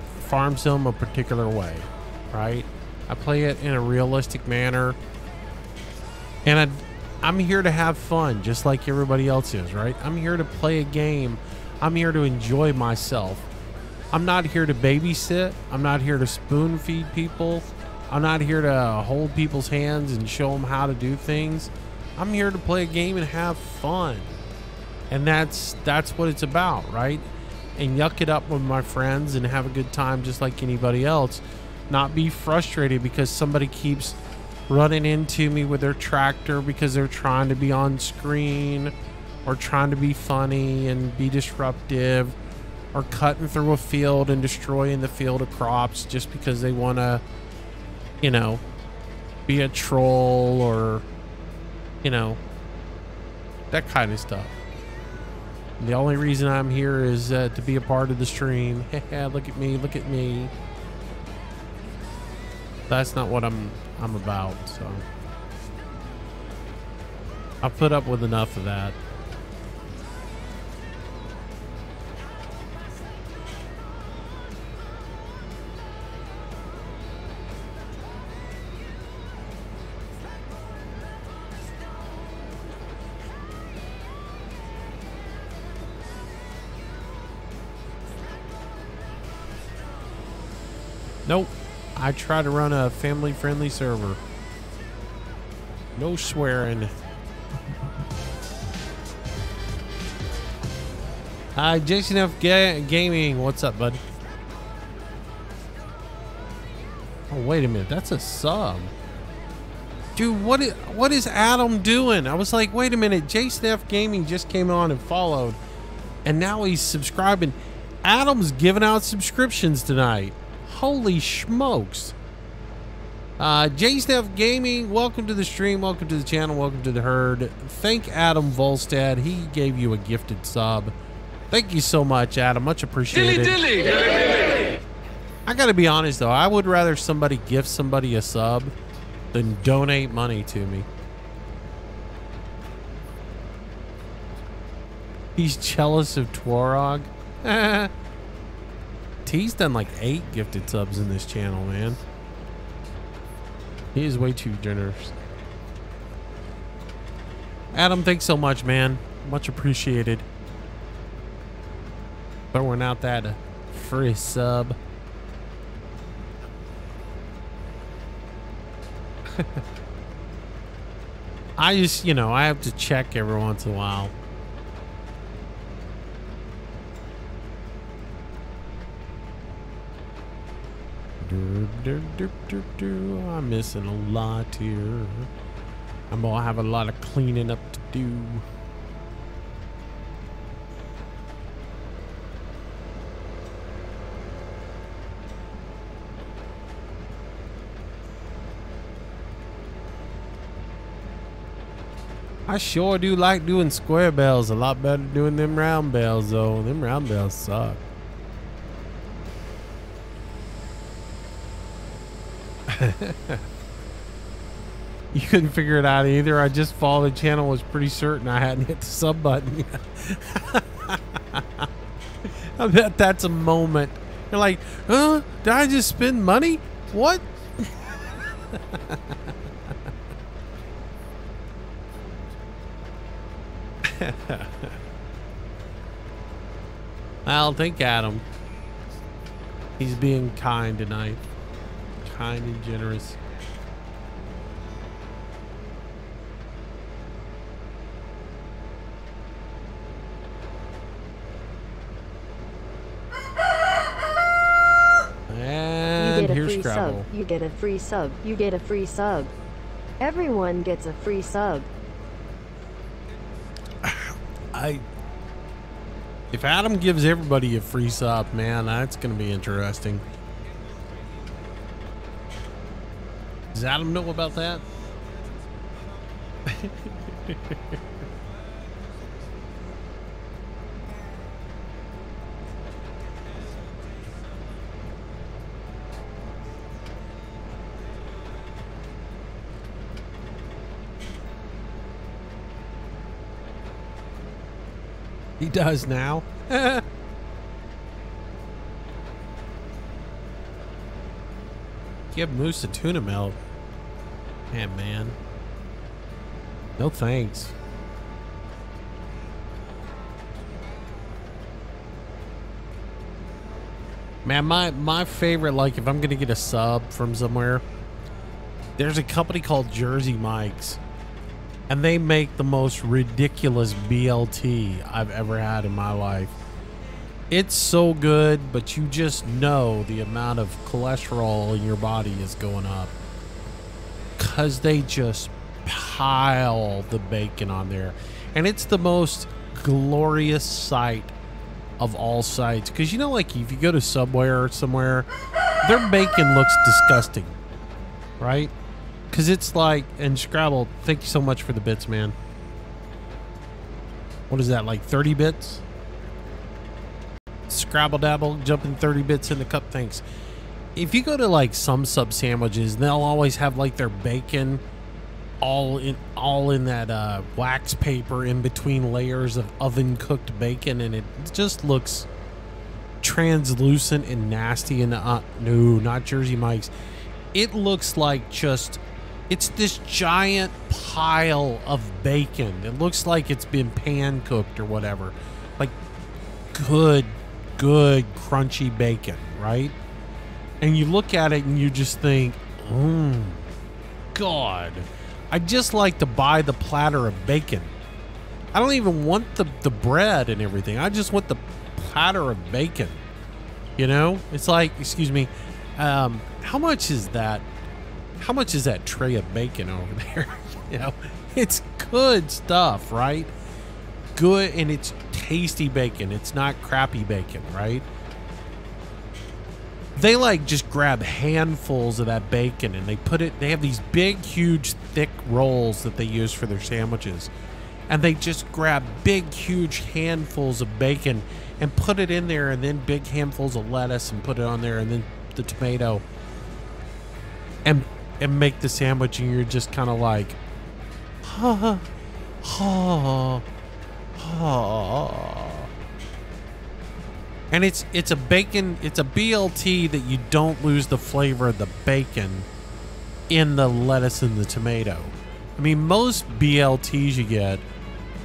sim a particular way, right? I play it in a realistic manner, and I'm here to have fun just like everybody else is, right? I'm here to play a game. I'm here to enjoy myself. I'm not here to babysit. I'm not here to spoon feed people. I'm not here to hold people's hands and show them how to do things. I'm here to play a game and have fun. And that's what it's about, right? And yuck it up with my friends and have a good time just like anybody else. Not be frustrated because somebody keeps running into me with their tractor because they're trying to be on screen or trying to be funny and be disruptive, or cutting through a field and destroying the field of crops just because they want to, you know, be a troll, or, you know, that kind of stuff. The only reason I'm here is to be a part of the stream. Look at me, look at me. That's not what I'm about, so I've put up with enough of that. Nope. I try to run a family-friendly server. No swearing. Hi, Jason F Gaming. What's up, bud? Oh, wait a minute. That's a sub. Dude, what is Adam doing? I was like, wait a minute. Jason F Gaming just came on and followed, and now he's subscribing. Adam's giving out subscriptions tonight. Holy smokes. Jason F Gaming, welcome to the stream, welcome to the channel, welcome to the herd. Thank Adam Volstad. He gave you a gifted sub. Thank you so much, Adam. Much appreciated. Dilly, dilly. I gotta be honest though, I would rather somebody gift somebody a sub than donate money to me. He's jealous of Twarog. T's done like 8 gifted subs in this channel, man. He is way too generous. Adam, thanks so much, man. Much appreciated. Throwing out that free sub. I just, I have to check every once in a while. I'm missing a lot here. I'm gonna have a lot of cleaning up to do. I sure do like doing square bells. A lot better doing them round bells, though. Them round bells suck. You couldn't figure it out either. I just followed the channel, was pretty certain I hadn't hit the sub button. I bet that's a moment. You're like, huh? Did I just spend money? What? I'll thank Adam. He's being kind tonight. Kind and generous. And here's Scrabble. You get a free sub. You get a free sub. Everyone gets a free sub. If Adam gives everybody a free sub, man, that's gonna be interesting. Does Adam know about that? He does now. Give Moose a tuna melt. Yeah, man. No thanks. Man, my favorite, like, if I'm gonna get a sub from somewhere, there's a company called Jersey Mike's, and they make the most ridiculous BLT I've ever had in my life. It's so good, but you just know the amount of cholesterol in your body is going up, because they just pile the bacon on there. And it's the most glorious sight of all sights, because like if you go to Subway or somewhere, their bacon looks disgusting, right? Because it's like, and Scrabble, thank you so much for the bits, man. What is that, like 30 bits? Scrabble Dabble, jumping 30 bits in the cup, thanks. If you go to like some sub sandwiches, they'll always have like their bacon all in that wax paper in between layers of oven cooked bacon, and it just looks translucent and nasty. And no, not Jersey Mike's. It looks like just, it's this giant pile of bacon. It looks like it's been pan cooked or whatever. Like good crunchy bacon, right? And you look at it and you just think, God, I just like to buy the platter of bacon. I don't even want the bread and everything. I just want the platter of bacon. It's like, excuse me, how much is that? How much is that tray of bacon over there? It's good stuff, right? Good, and it's tasty bacon. It's not crappy bacon, right? They like just grab handfuls of that bacon and they have these big, huge, thick rolls that they use for their sandwiches. And they just grab big, huge handfuls of bacon and put it in there, and then big handfuls of lettuce and put it on there, and then the tomato. And make the sandwich, and you're just kind of like, ha, ha, ha. And it's a bacon, it's a BLT that you don't lose the flavor of the bacon in the lettuce and the tomato. I mean, most BLTs you get,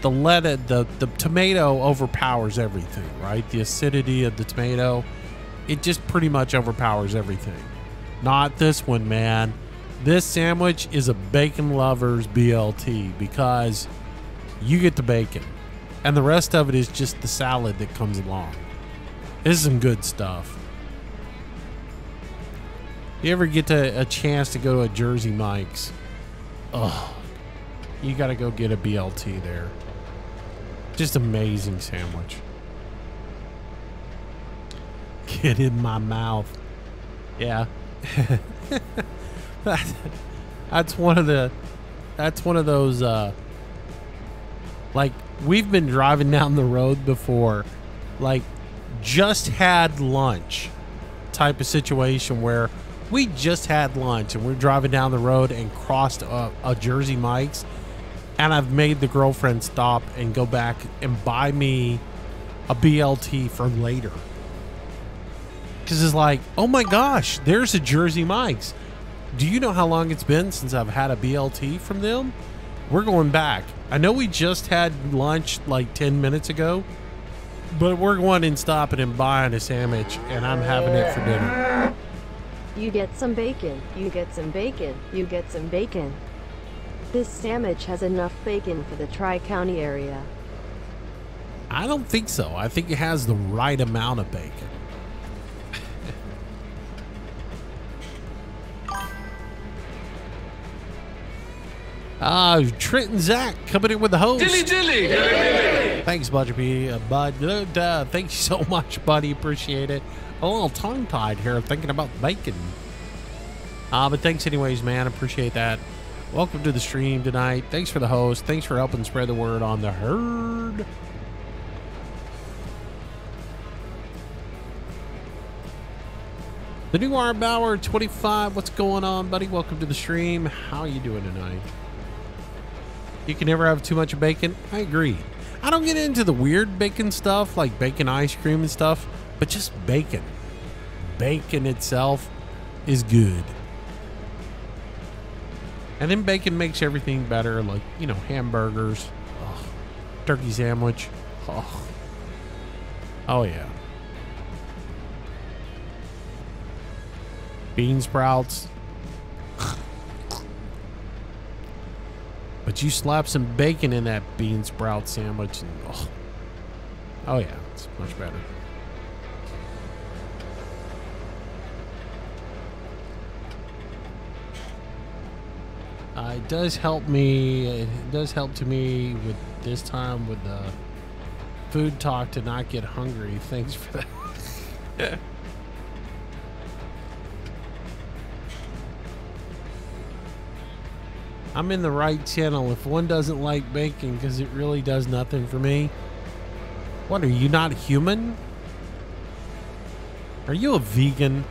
the tomato overpowers everything, right? The acidity of the tomato, it just pretty much overpowers everything. Not this one, man. This sandwich is a bacon lover's BLT because you get the bacon and the rest of it is just the salad that comes along. This is some good stuff. You ever get a chance to go to a Jersey Mike's? Oh, you got to go get a BLT there. Just amazing sandwich. Get in my mouth. Yeah. That's one of those like, we've been driving down the road before, like, just had lunch type of situation where we just had lunch and we're driving down the road and crossed a Jersey Mike's, and I've made the girlfriend stop and go back and buy me a BLT for later. Because it's like, oh my gosh, there's a Jersey Mike's. Do you know how long it's been since I've had a BLT from them? We're going back. I know we just had lunch like 10 minutes ago, but we're going and stopping and buying a sandwich, and I'm having it for dinner. You get some bacon, you get some bacon, you get some bacon. This sandwich has enough bacon for the Tri-County area. I don't think so. I think it has the right amount of bacon. Trent and Zach coming in with the host. Dilly. Thanks, Bud. Thank you so much, buddy. Appreciate it. A little tongue-tied here thinking about bacon. But thanks anyways, man. Appreciate that. Welcome to the stream tonight. Thanks for the host. Thanks for helping spread the word on the herd. The new R Bauer 25. What's going on, buddy? Welcome to the stream. How are you doing tonight? You can never have too much bacon. I agree. I don't get into the weird bacon stuff like bacon ice cream and stuff, but just bacon. Bacon itself is good. And then bacon makes everything better, like, you know, hamburgers, turkey sandwich. Oh yeah. Bean sprouts. But you slap some bacon in that bean sprout sandwich and oh yeah, it's much better. It does help me. It does help to me with this time with the food talk to not get hungry. Thanks for that. I'm in the right channel if one doesn't like bacon because it really does nothing for me. What, are you not human? Are you a vegan?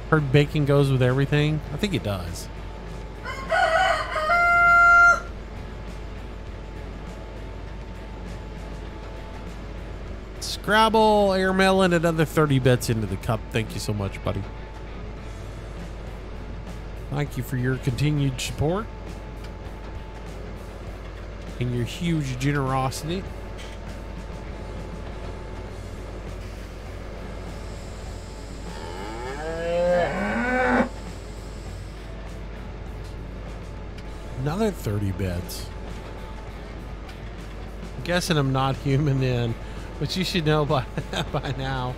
Heard bacon goes with everything? I think it does. Scrabble, Airmelon, another 30 bits into the cup. Thank you so much, buddy. Thank you for your continued support and your huge generosity. Another 30 bits. I'm guessing I'm not human then, but you should know by now.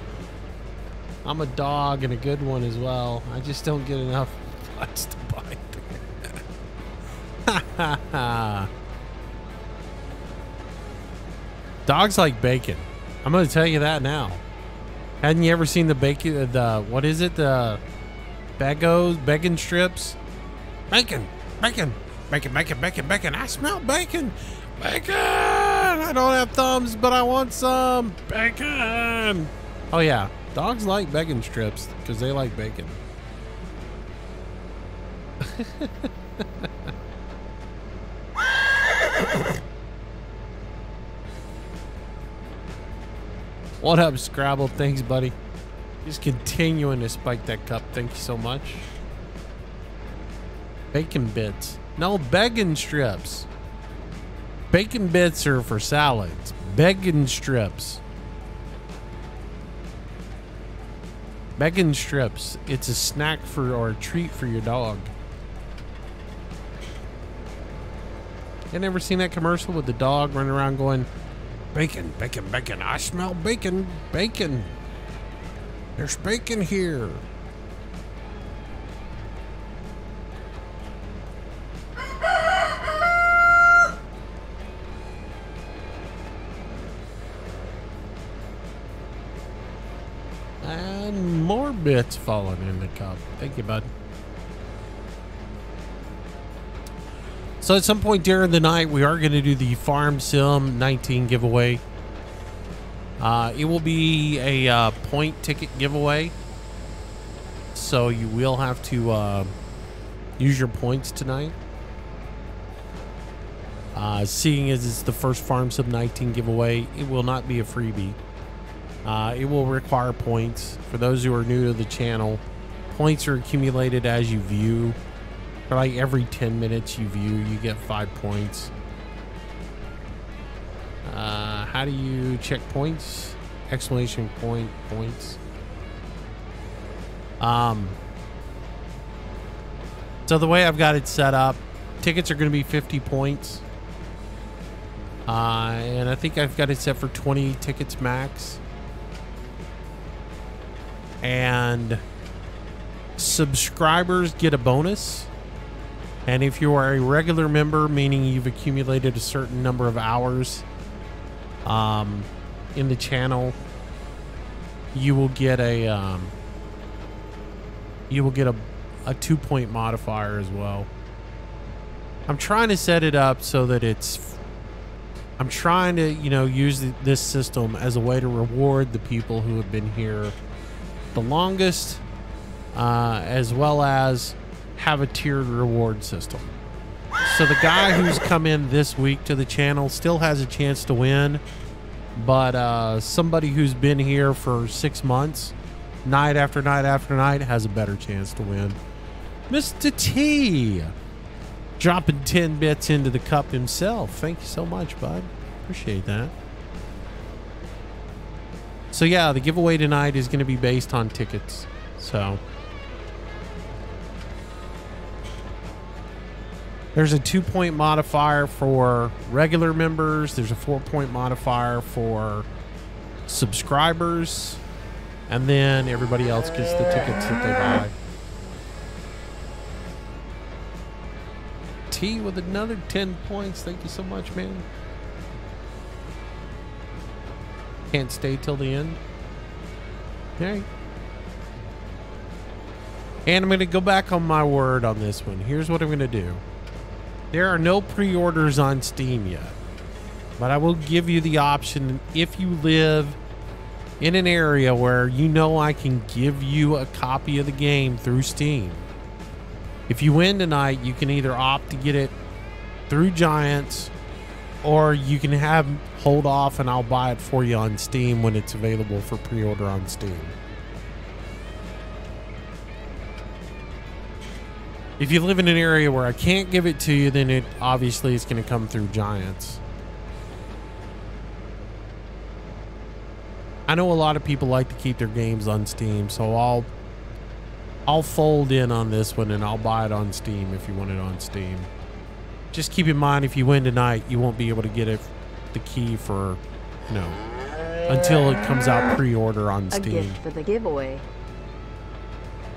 I'm a dog and a good one as well. I just don't get enough butts to bite. Dogs like bacon. I'm going to tell you that now. Hadn't you ever seen the bacon? What is it? The bacon strips. Bacon. I smell bacon. Bacon. I don't have thumbs, but I want some bacon. Oh yeah, dogs like bacon strips because they like bacon. What up, Scrabble? Thanks, buddy. Just continuing to spike that cup. Thank you so much. Bacon bits. No, bacon strips. Bacon bits are for salads. Bacon strips. Bacon strips. It's a snack for or a treat for your dog. You never seen that commercial with the dog running around going, bacon, bacon, bacon. I smell bacon, bacon. There's bacon here. And more bits falling in the cup. Thank you, bud. So at some point during the night, we are going to do the Farm Sim 19 giveaway. It will be a point ticket giveaway. So you will have to use your points tonight. Seeing as it's the first Farm Sim 19 giveaway, it will not be a freebie. It will require points. For those who are new to the channel, points are accumulated as you view. For like every 10 minutes you view, you get 5 points. How do you check points? Exclamation point points. So the way I've got it set up, tickets are going to be 50 points. And I think I've got it set for 20 tickets max. And subscribers get a bonus. And if you are a regular member, meaning you've accumulated a certain number of hours in the channel, you will get a 2-point modifier as well. I'm trying to set it up so that I'm trying to, use this system as a way to reward the people who have been here the longest, as well as have a tiered reward system. So the guy who's come in this week to the channel still has a chance to win, but somebody who's been here for 6 months, night after night after night, has a better chance to win. Mr. T dropping 10 bits into the cup himself. Thank you so much, bud. Appreciate that. So yeah, the giveaway tonight is going to be based on tickets. So there's a 2-point modifier for regular members. There's a 4-point modifier for subscribers. And then everybody else gets the tickets that they buy. T with another 10 points. Thank you so much, man. Can't stay till the end. All right. And I'm going to go back on my word on this one. Here's what I'm going to do. There are no pre-orders on Steam yet, but I will give you the option if you live in an area where I can give you a copy of the game through Steam. If you win tonight, you can either opt to get it through Giants, or you can hold off and I'll buy it for you on Steam when it's available for pre-order on Steam. If you live in an area where I can't give it to you, then it obviously is going to come through Giants. I know a lot of people like to keep their games on Steam, so I'll fold in on this one and I'll buy it on Steam if you want it on Steam. Just keep in mind, if you win tonight, you won't be able to get the key for, until it comes out pre-order on Steam. A gift for the giveaway.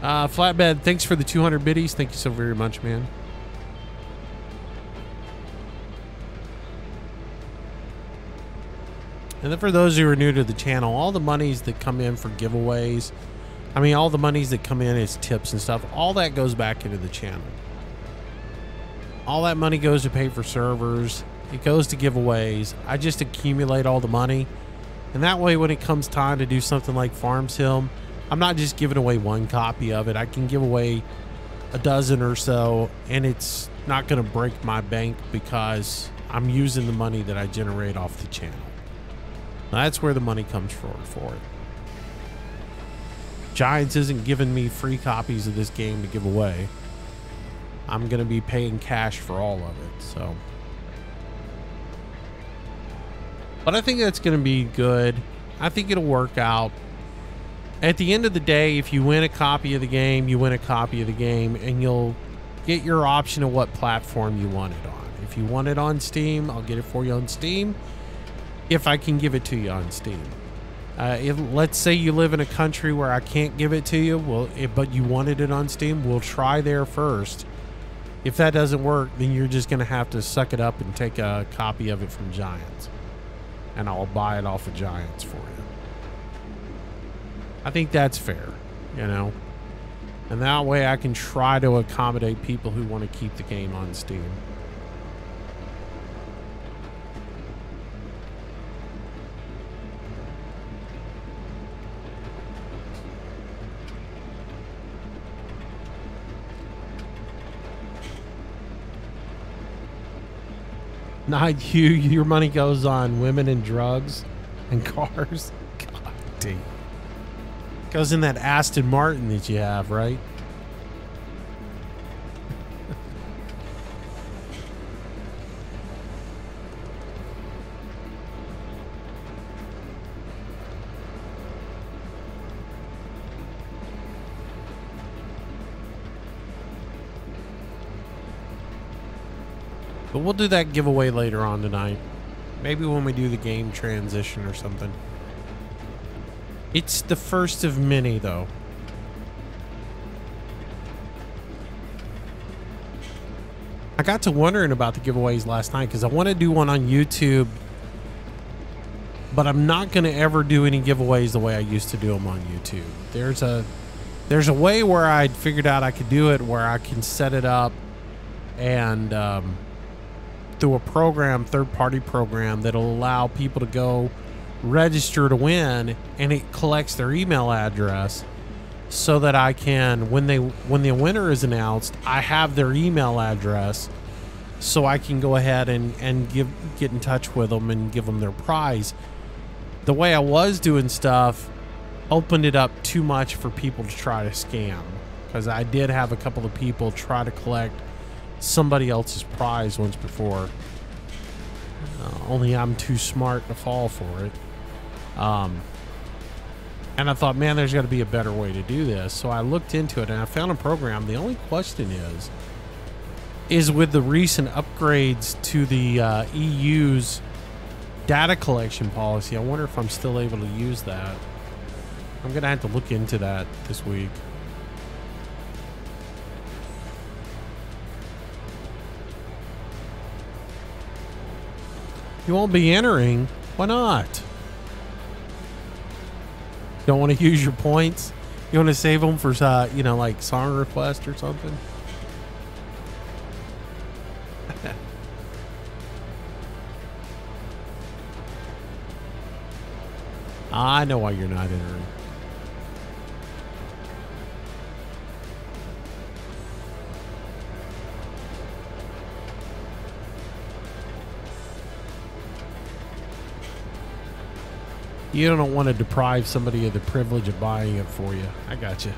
Flatbed, thanks for the 200 biddies. Thank you so very much, man. And then for those who are new to the channel, all the monies that come in for giveaways, all the monies that come in as tips and stuff, all that goes back into the channel. All that money goes to pay for servers. It goes to giveaways. I just accumulate all the money. And that way, when it comes time to do something like Farm Sim, I'm not just giving away one copy of it. I can give away a dozen or so, and it's not going to break my bank because I'm using the money that I generate off the channel. That's where the money comes for it. Giants isn't giving me free copies of this game to give away. I'm going to be paying cash for all of it. So, but I think that's going to be good. I think it'll work out. At the end of the day, if you win a copy of the game, you win a copy of the game, and you'll get your option of what platform you want it on. If you want it on Steam, I'll get it for you on Steam, if I can give it to you on Steam. Let's say you live in a country where I can't give it to you, but you wanted it on Steam, we'll try there first. If that doesn't work, then you're just going to have to suck it up and take a copy of it from Giants. And I'll buy it off of Giants for you. I think that's fair, you know. And that way I can try to accommodate people who want to keep the game on Steam. Not you. Your money goes on women and drugs and cars. God damn. Goes in that Aston Martin that you have, right? But we'll do that giveaway later on tonight. Maybe when we do the game transition or something. It's the first of many, though. I got to wondering about the giveaways last night because I want to do one on YouTube, but I'm not going to ever do any giveaways the way I used to do them on YouTube. There's a way where I'd figured out I could do it where I can set it up and through a program, third-party program, that'll allow people to go register to win, and it collects their email address so that I can, when the winner is announced, I have their email address so I can go ahead and get in touch with them and give them their prize. The way I was doing stuff opened it up too much for people to try to scam, because I did have a couple of people try to collect somebody else's prize once before. Only I'm too smart to fall for it. And I thought, man, there's got to be a better way to do this. So I looked into it and I found a program. The only question is with the recent upgrades to the EU's data collection policy, I wonder if I'm still able to use that. I'm going to have to look into that this week. You won't be entering? Why not? Don't want to use your points? You want to save them for, you know, like song request or something? I know why you're not entering. You don't want to deprive somebody of the privilege of buying it for you. I got you.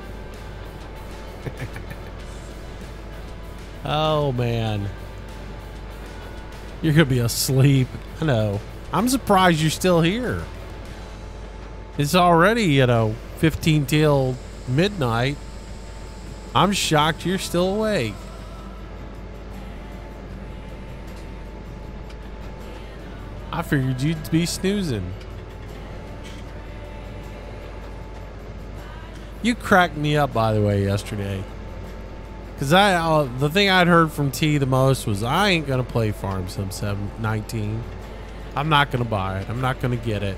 Oh, man. You're going to be asleep. I know. I'm surprised you're still here. It's already, you know, 15 till midnight. I'm shocked you're still awake. I figured you'd be snoozing. You cracked me up, by the way, yesterday. Because the thing I'd heard from T the most was, I ain't going to play Farm Sim 19. I'm not going to buy it. I'm not going to get it.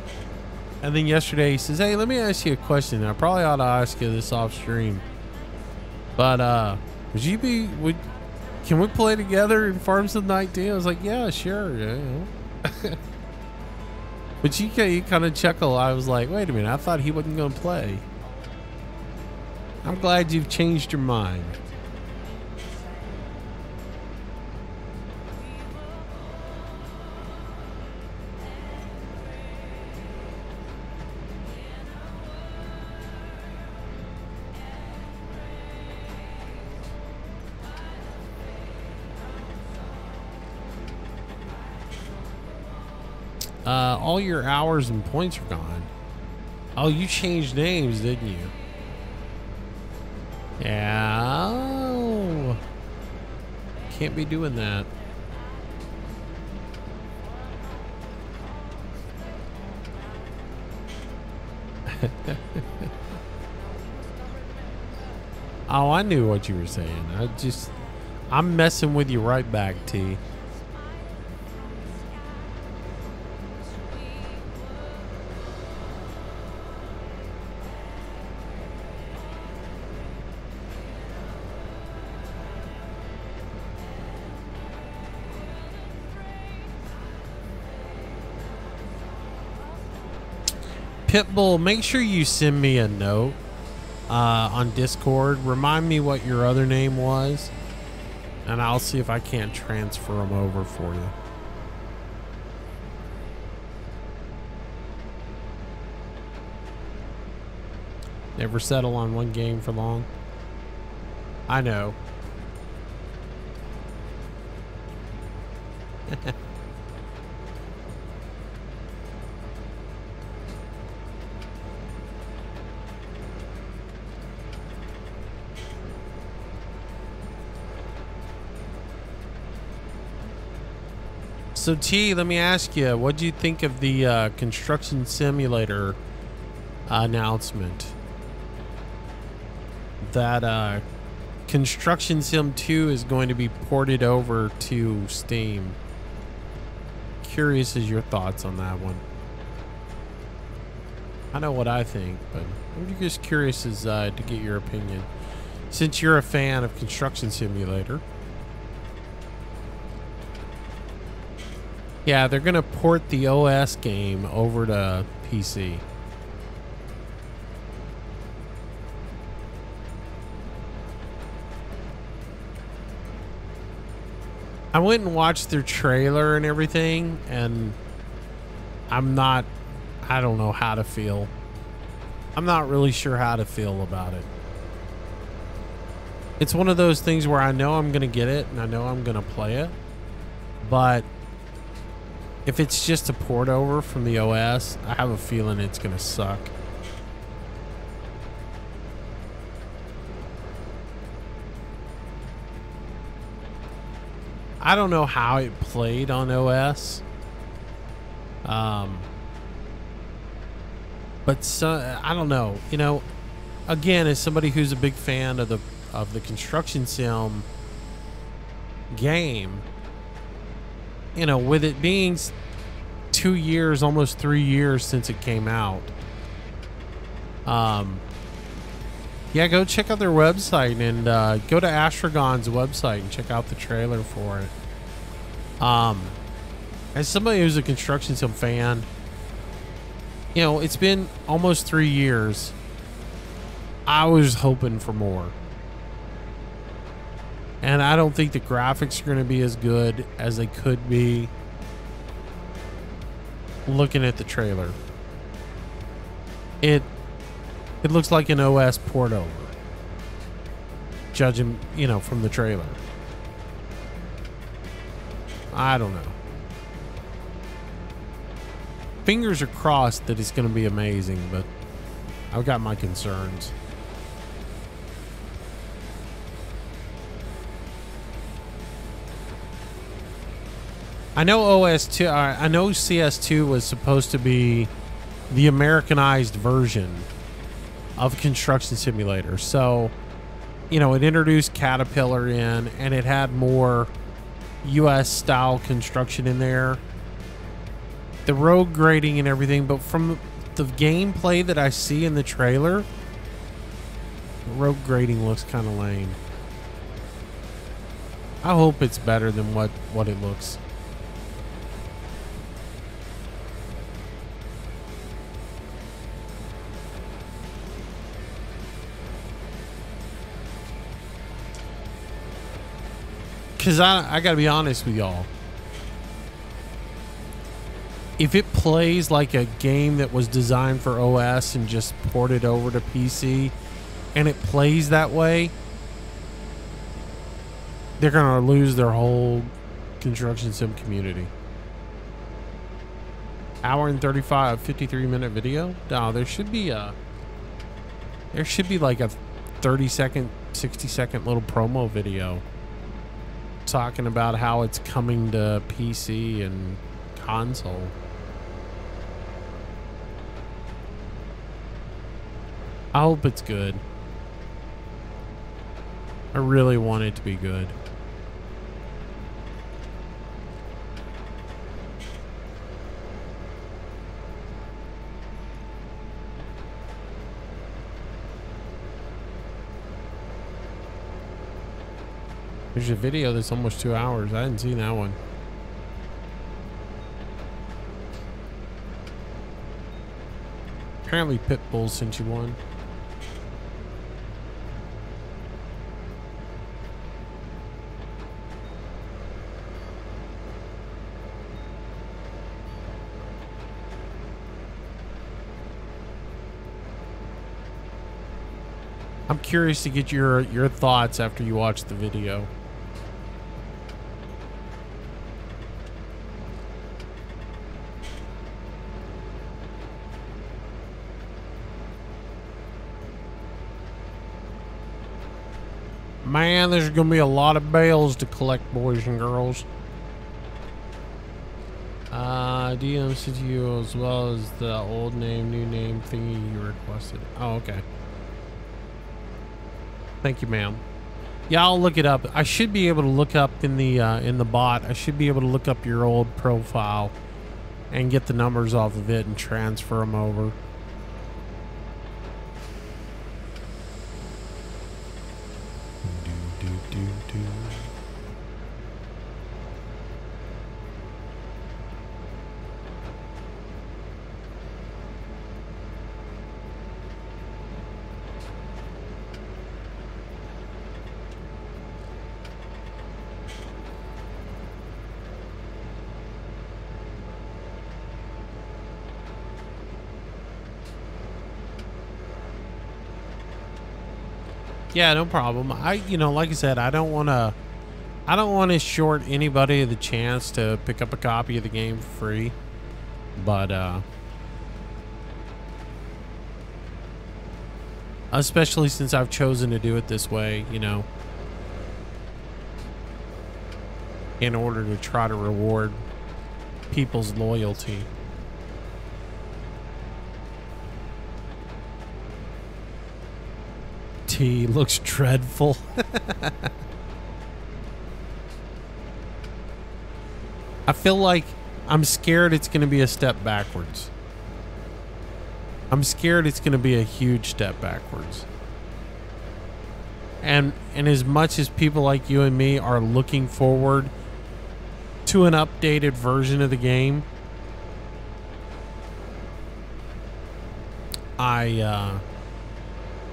And then yesterday he says, hey, let me ask you a question. I probably ought to ask you this off stream. But, can we play together in Farm Sim 19? I was like, yeah, sure. Yeah. But you kind of chuckle. I was like, wait a minute. I thought he wasn't going to play. I'm glad you've changed your mind. All your hours and points are gone. Oh, you changed names, didn't you? Yeah. Oh. Can't be doing that. Oh, I knew what you were saying. I'm messing with you right back, T. Pitbull, make sure you send me a note on Discord. Remind me what your other name was, and I'll see if I can't transfer them over for you. Never settle on one game for long. I know. So T, let me ask you, what do you think of the construction simulator announcement? That Construction Sim 2 is going to be ported over to Steam. Curious as your thoughts on that one. I know what I think, but I'm just curious as to get your opinion. Since you're a fan of Construction Simulator. Yeah, they're going to port the OS game over to PC. I went and watched their trailer and everything, and I don't know how to feel. I'm not really sure how to feel about it. It's one of those things where I know I'm going to get it, and I know I'm going to play it, but if it's just a port over from the OS, I have a feeling it's going to suck. I don't know how it played on OS. But I don't know. You know, again, as somebody who's a big fan of the construction sim game, you know, with it being 2 years, almost 3 years since it came out, yeah, go check out their website and go to Astragon's website and check out the trailer for it. As somebody who's a construction sim fan, you know, it's been almost 3 years. I was hoping for more. And I don't think the graphics are going to be as good as they could be looking at the trailer. It looks like an OS port over, judging, you know, from the trailer. I don't know. Fingers are crossed that it's going to be amazing, but I've got my concerns. I know OS2, I know CS2 was supposed to be the Americanized version of Construction Simulator. So, you know, it introduced Caterpillar in, and it had more US style construction in there. The road grading and everything, but from the gameplay that I see in the trailer, the road grading looks kind of lame. I hope it's better than what it looks. Because I got to be honest with y'all. If it plays like a game that was designed for OS and just ported over to PC, and it plays that way, they're going to lose their whole construction sim community. Hour and 53-minute video? No, there should be like a 30-second, 60-second little promo video talking about how it's coming to PC and console. I hope it's good. I really want it to be good. There's a video that's almost 2 hours. I hadn't seen that one. Apparently Pitbull sent you one. I'm curious to get your thoughts after you watch the video. Man, there's gonna be a lot of bells to collect, boys and girls. DM sent to you as well as the old name, new name thingy you requested. Oh, okay. Thank you, ma'am. Yeah, I'll look it up. I should be able to look up in the bot. I should be able to look up your old profile and get the numbers off of it and transfer them over. Yeah, no problem. Like I said, I don't want to short anybody the chance to pick up a copy of the game for free. But, especially since I've chosen to do it this way, in order to try to reward people's loyalty. T looks dreadful. I feel like I'm scared it's going to be a step backwards. I'm scared it's going to be a huge step backwards. And as much as people like you and me are looking forward to an updated version of the game, I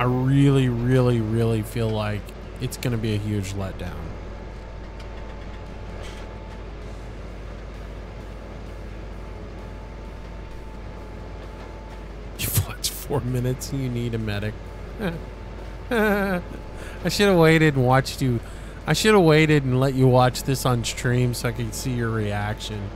really, really, really feel like it's going to be a huge letdown. You've watched 4 minutes and you need a medic. I should have waited and watched you. I should have waited and let you watch this on stream so I could see your reaction.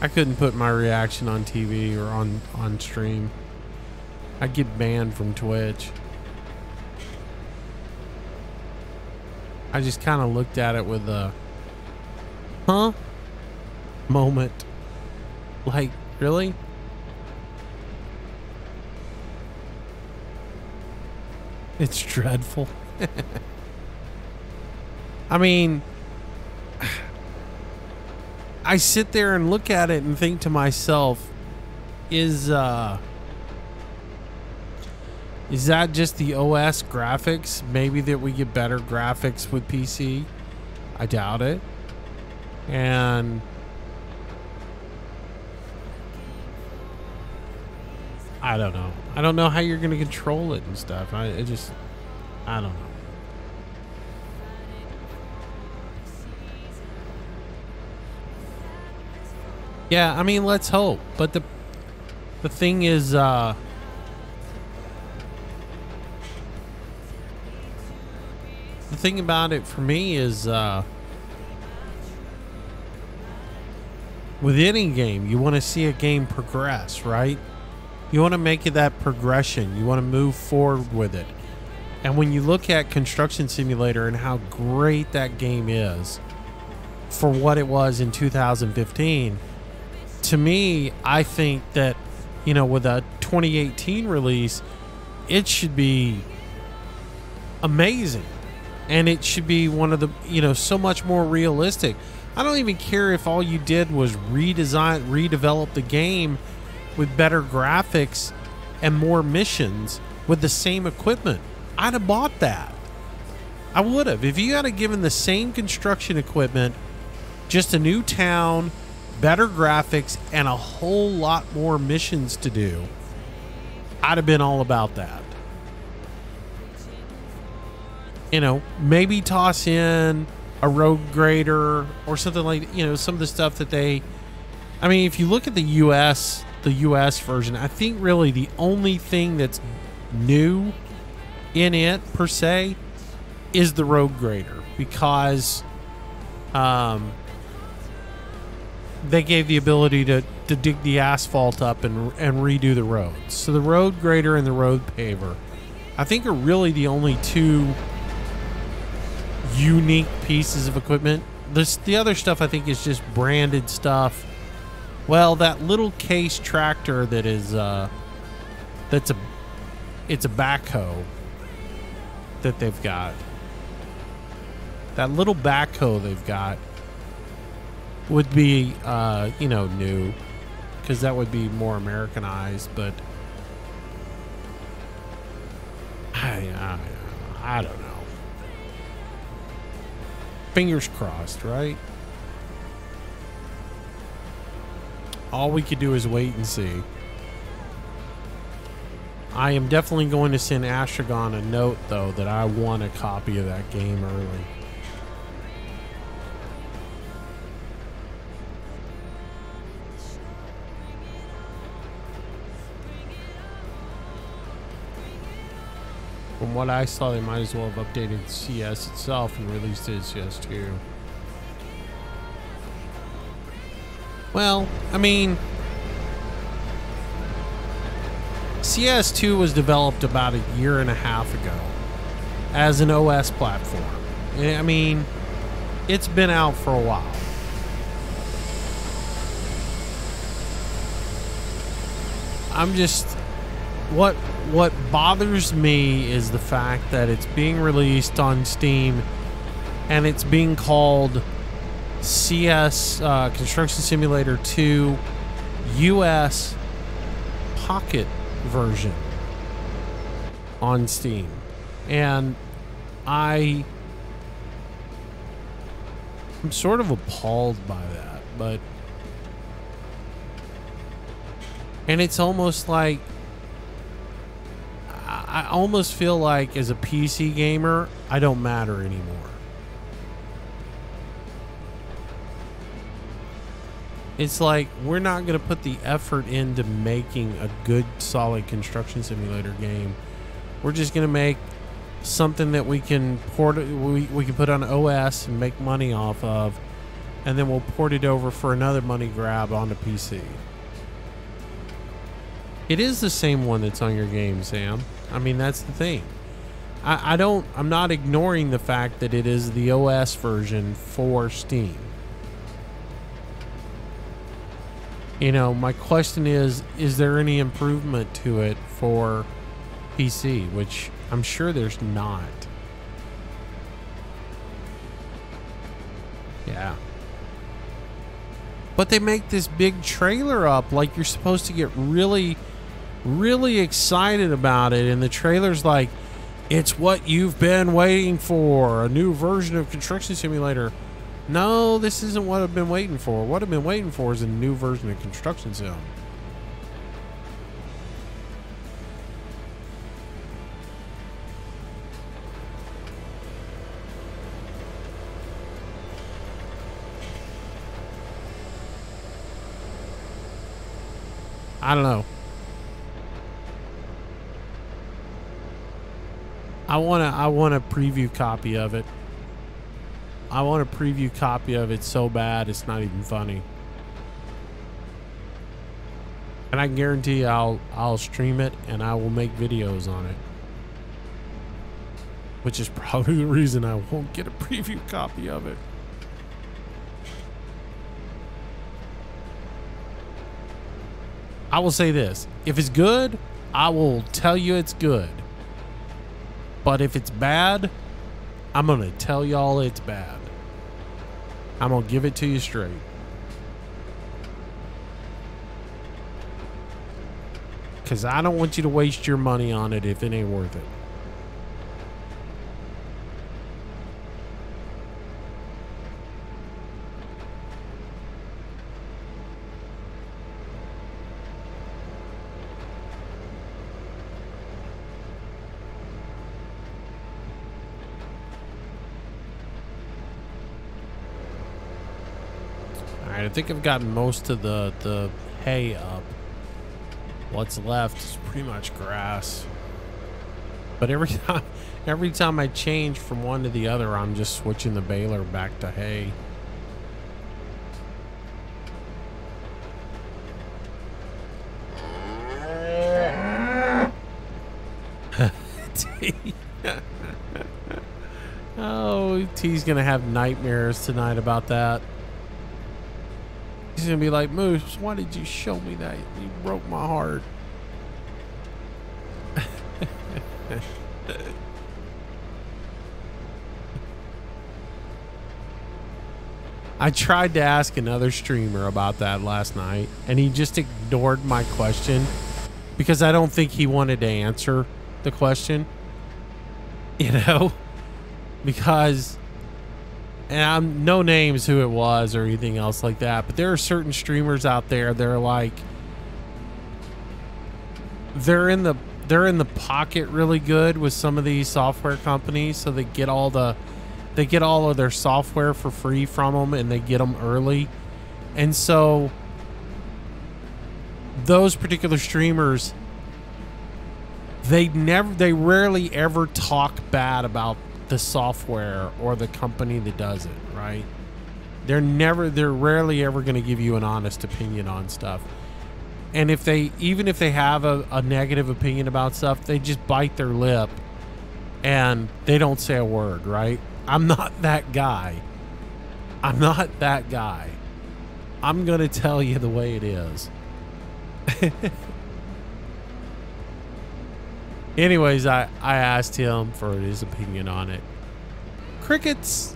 I couldn't put my reaction on TV or on stream. I'd get banned from Twitch. I just kind of looked at it with a huh moment. Like, really? It's dreadful. I mean, I sit there and look at it and think to myself, is that just the OS graphics? Maybe that we get better graphics with PC? I doubt it. And I don't know. I don't know how you're going to control it and stuff. I don't know. Yeah, I mean, let's hope. But the thing is, the thing about it for me is with any game, you want to see a game progress, right? You want to make it that progression. You want to move forward with it. And when you look at Construction Simulator and how great that game is for what it was in 2015, to me, I think that, you know, with a 2018 release, it should be amazing. And it should be one of the, you know, so much more realistic. I don't even care if all you did was redevelop the game with better graphics and more missions with the same equipment. I'd have bought that. I would have. If you had given the same construction equipment, just a new town, better graphics, and a whole lot more missions to do, I'd have been all about that. You know, maybe toss in a road grader or something like, you know, some of the stuff that they, I mean, if you look at the US version, I think really the only thing that's new in it per se is the road grader, because they gave the ability to dig the asphalt up and redo the roads. So the road grader and the road paver, I think, are really the only two unique pieces of equipment. The other stuff I think is just branded stuff. Well, that little case tractor that is it's a backhoe that they've got. That little backhoe they've got would be you know, new, because that would be more Americanized, but I don't know. Fingers crossed, right? All we could do is wait and see. I am definitely going to send Astragon a note, though, that I want a copy of that game early. From what I saw, they might as well have updated CS itself and released it as CS2. Well, I mean, CS2 was developed about a year and a half ago as an OS platform. I mean, it's been out for a while. I'm just, what bothers me is the fact that it's being released on Steam and it's being called CS Construction Simulator 2 US Pocket version on Steam, and I'm sort of appalled by that. But and it's almost like I almost feel like as a PC gamer I don't matter anymore. It's like we're not going to put the effort into making a good, solid construction simulator game. We're just going to make something that we can port. We can put on OS and make money off of, and then we'll port it over for another money grab onto PC. It is the same one that's on your game, Sam. I mean, that's the thing. I'm not ignoring the fact that it is the OS version for Steam. You know, my question is there any improvement to it for PC? Which I'm sure there's not. Yeah. But they make this big trailer up like you're supposed to get really, really excited about it. And the trailer's like, it's what you've been waiting for, a new version of Construction Simulator. No, this isn't what I've been waiting for. What I've been waiting for is a new version of Construction Sim. I don't know. I want a preview copy of it. I want a preview copy of it so bad it's not even funny. And I guarantee you I'll stream it and I will make videos on it. Which is probably the reason I won't get a preview copy of it. I will say this. If it's good, I will tell you it's good. But if it's bad, I'm going to tell y'all it's bad. I'm going to give it to you straight. Because I don't want you to waste your money on it if it ain't worth it. I think I've gotten most of the hay up. What's left is pretty much grass. But every time I change from one to the other, I'm just switching the baler back to hay. Oh, T's gonna have nightmares tonight about that. He's gonna be like, Moose, why did you show me that? You broke my heart. I tried to ask another streamer about that last night, and he just ignored my question because I don't think he wanted to answer the question. You know? Because... and I'm no names who it was or anything else like that, but there are certain streamers out there that are like, they're in the pocket really good with some of these software companies, so they get all of their software for free from them, and they get them early. And so those particular streamers, they rarely ever talk bad about the software or the company that does it, right? They're rarely ever going to give you an honest opinion on stuff. And even if they have a negative opinion about stuff, they just bite their lip and they don't say a word, right? I'm not that guy. I'm not that guy. I'm going to tell you the way it is. Anyways, I asked him for his opinion on it. Crickets.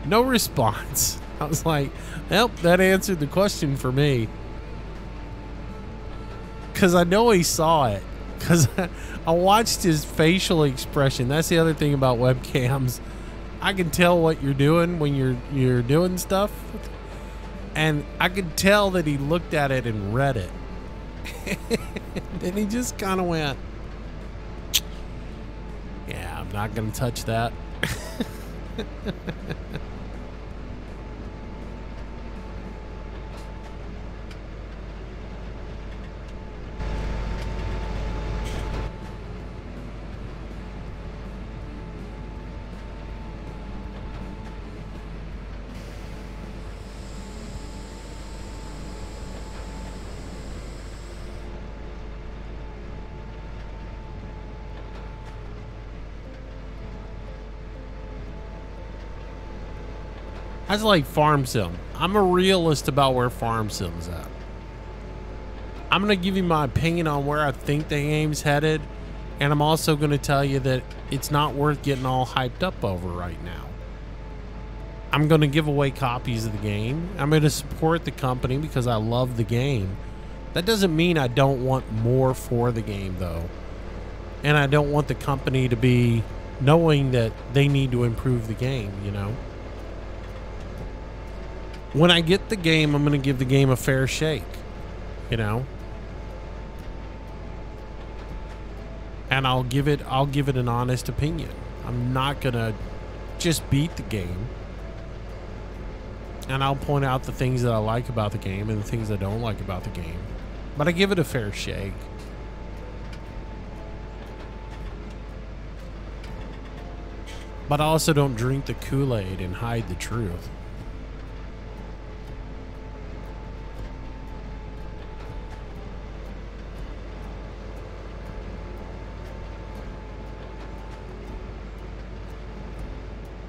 No response. I was like, well, that answered the question for me. Because I know he saw it. Because I watched his facial expression. That's the other thing about webcams. I can tell what you're doing when you're doing stuff. And I could tell that he looked at it and read it. Then he just kind of went, yeah, I'm not going to touch that. I just like Farm Sim. I'm a realist about where Farm Sim's at. I'm going to give you my opinion on where I think the game's headed, and I'm also going to tell you that it's not worth getting all hyped up over right now. I'm going to give away copies of the game. I'm going to support the company because I love the game. That doesn't mean I don't want more for the game, though. And I don't want the company to be knowing that they need to improve the game, you know? When I get the game, I'm going to give the game a fair shake, you know? And I'll give it an honest opinion. I'm not going to just beat the game. And I'll point out the things that I like about the game and the things I don't like about the game. But I give it a fair shake. But also don't drink the Kool-Aid and hide the truth.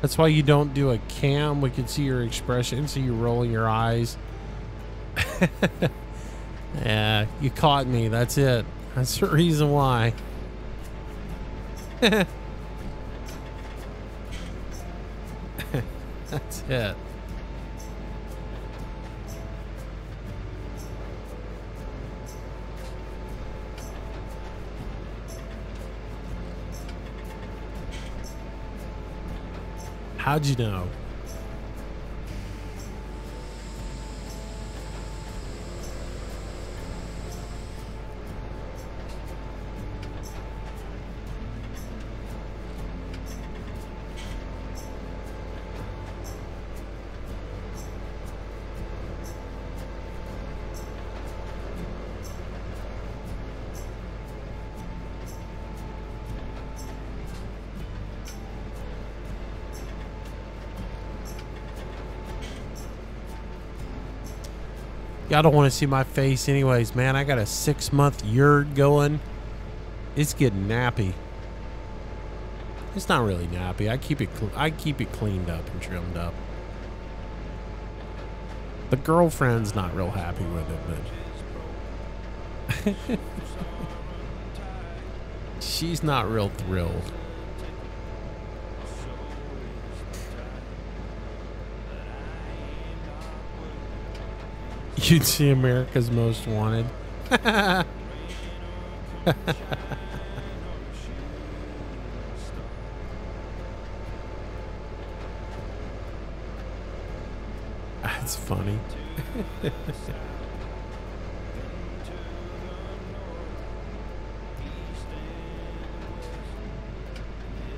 That's why you don't do a cam. We can see your expression, so you roll your eyes. Yeah, you caught me. That's it. That's the reason why. That's it. How'd you know? Y'all don't want to see my face anyways, man. I got a 6-month yurt going. It's getting nappy. It's not really nappy. I keep it cleaned up and trimmed up. The girlfriend's not real happy with it, but she's not real thrilled. You'd see America's Most Wanted. That's funny.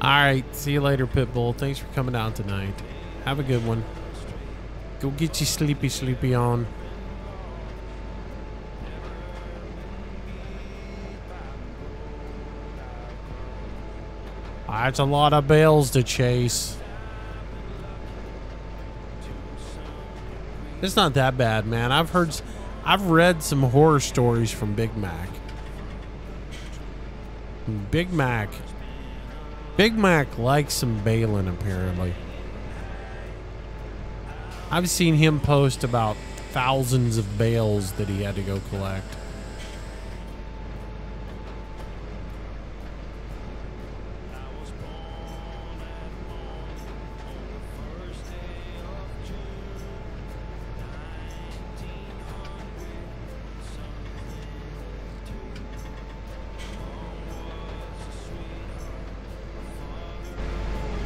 All right, see you later, Pitbull. Thanks for coming out tonight. Have a good one. Go get your sleepy on. That's a lot of bales to chase. It's not that bad, man. I've read some horror stories from Big Mac. Big Mac likes some bailing, apparently. I've seen him post about thousands of bales that he had to go collect.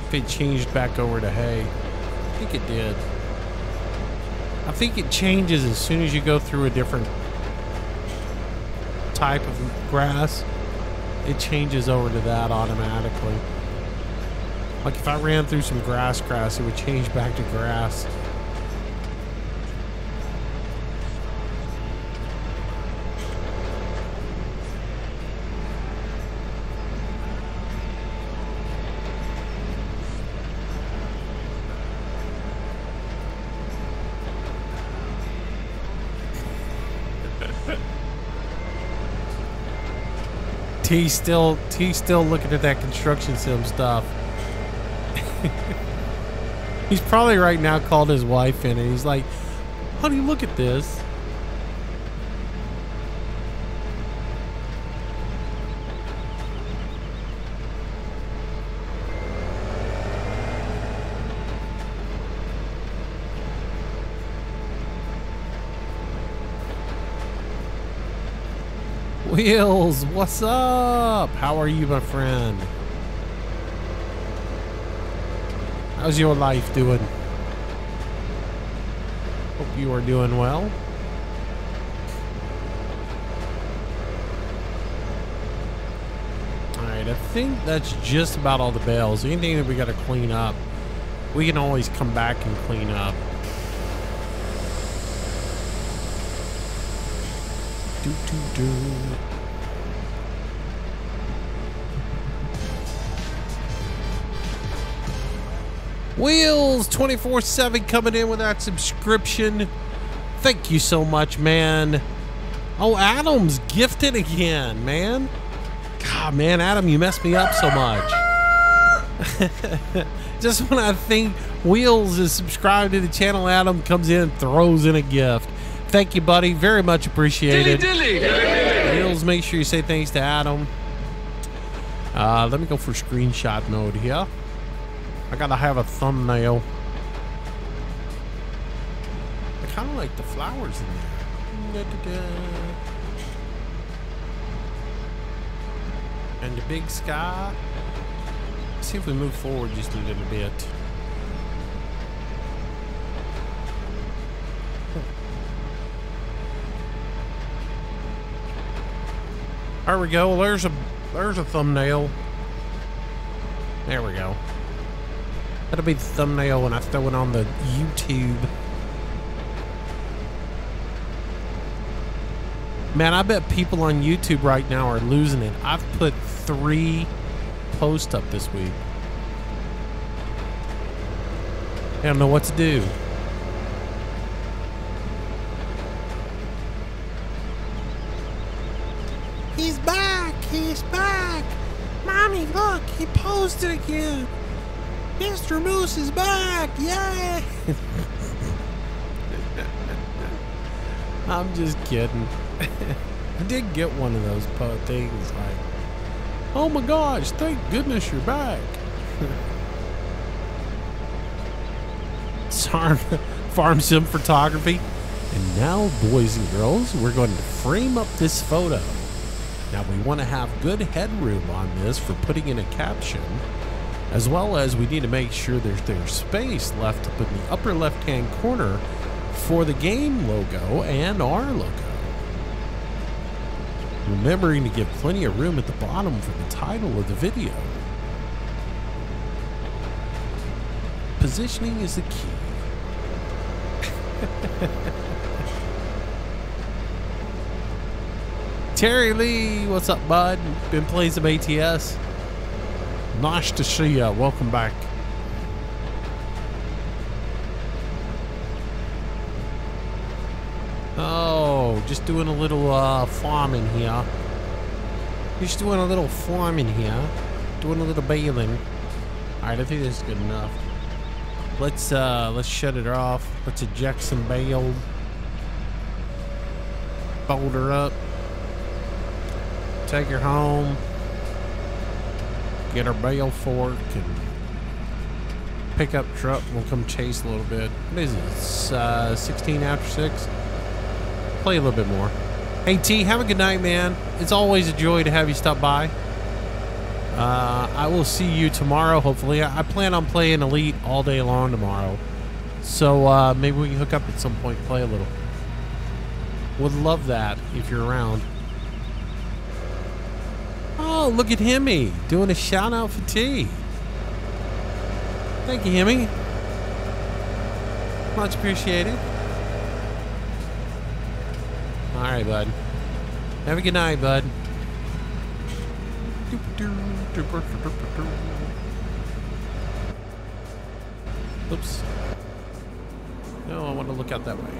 If it changed back over to hay. I think it did. I think it changes as soon as you go through a different type of grass. It changes over to that automatically. Like if I ran through some grass, it would change back to grass. He's still looking at that construction sim stuff. He's probably right now called his wife in and he's like, honey, look at this. Wheels, what's up? How are you, my friend? How's your life doing? Hope you are doing well. Alright, I think that's just about all the bales. Anything that we got to clean up, we can always come back and clean up. Do. Wheels 24/7 coming in with that subscription. Thank you so much, man. Oh, Adam's gifted again, man. God, man, Adam, you messed me up so much. Just when I think Wheels is subscribed to the channel, Adam comes in and throws in a gift. Thank you, buddy. Very much appreciated. Wheels, make sure you say thanks to Adam. Let me go for screenshot mode here. I gotta have a thumbnail. I kind of like the flowers in there. And the big sky. Let's see if we move forward just a little bit. There we go. There's a thumbnail. There we go. That'll be the thumbnail when I throw it on the YouTube. Man, I bet people on YouTube right now are losing it. I've put 3 posts up this week. I don't know what to do. He's back! He's back! Mommy, look! He posted again! Mr. Moose is back! Yay! I'm just kidding. I did get one of those things like, oh my gosh, thank goodness you're back. Farm sim photography. And now, boys and girls, we're going to frame up this photo. Now, we want to have good headroom on this for putting in a caption, as well as we need to make sure there's space left up in the upper left-hand corner for the game logo and our logo. Remembering to give plenty of room at the bottom for the title of the video. Positioning is the key. Terry Lee, what's up, bud? Been playing some ATS. Nice to see ya. Welcome back. Oh, just doing a little farming here. Just doing a little farming here. Doing a little baling. Alright, I think this is good enough. Let's shut it off. Let's eject some bale. Fold her up. Take her home. Get our bale fork and pick up truck. We'll come chase a little bit. What is it? It's 16 after 6. Play a little bit more. Hey T, have a good night, man. It's always a joy to have you stop by. I will see you tomorrow, hopefully. I plan on playing Elite all day long tomorrow. So maybe we can hook up at some point and play a little. Would love that if you're around. Oh, look at Himmy doing a shout out for T. Thank you, Himmy. Much appreciated. All right, bud. Have a good night, bud. Oops. No, I want to look out that way.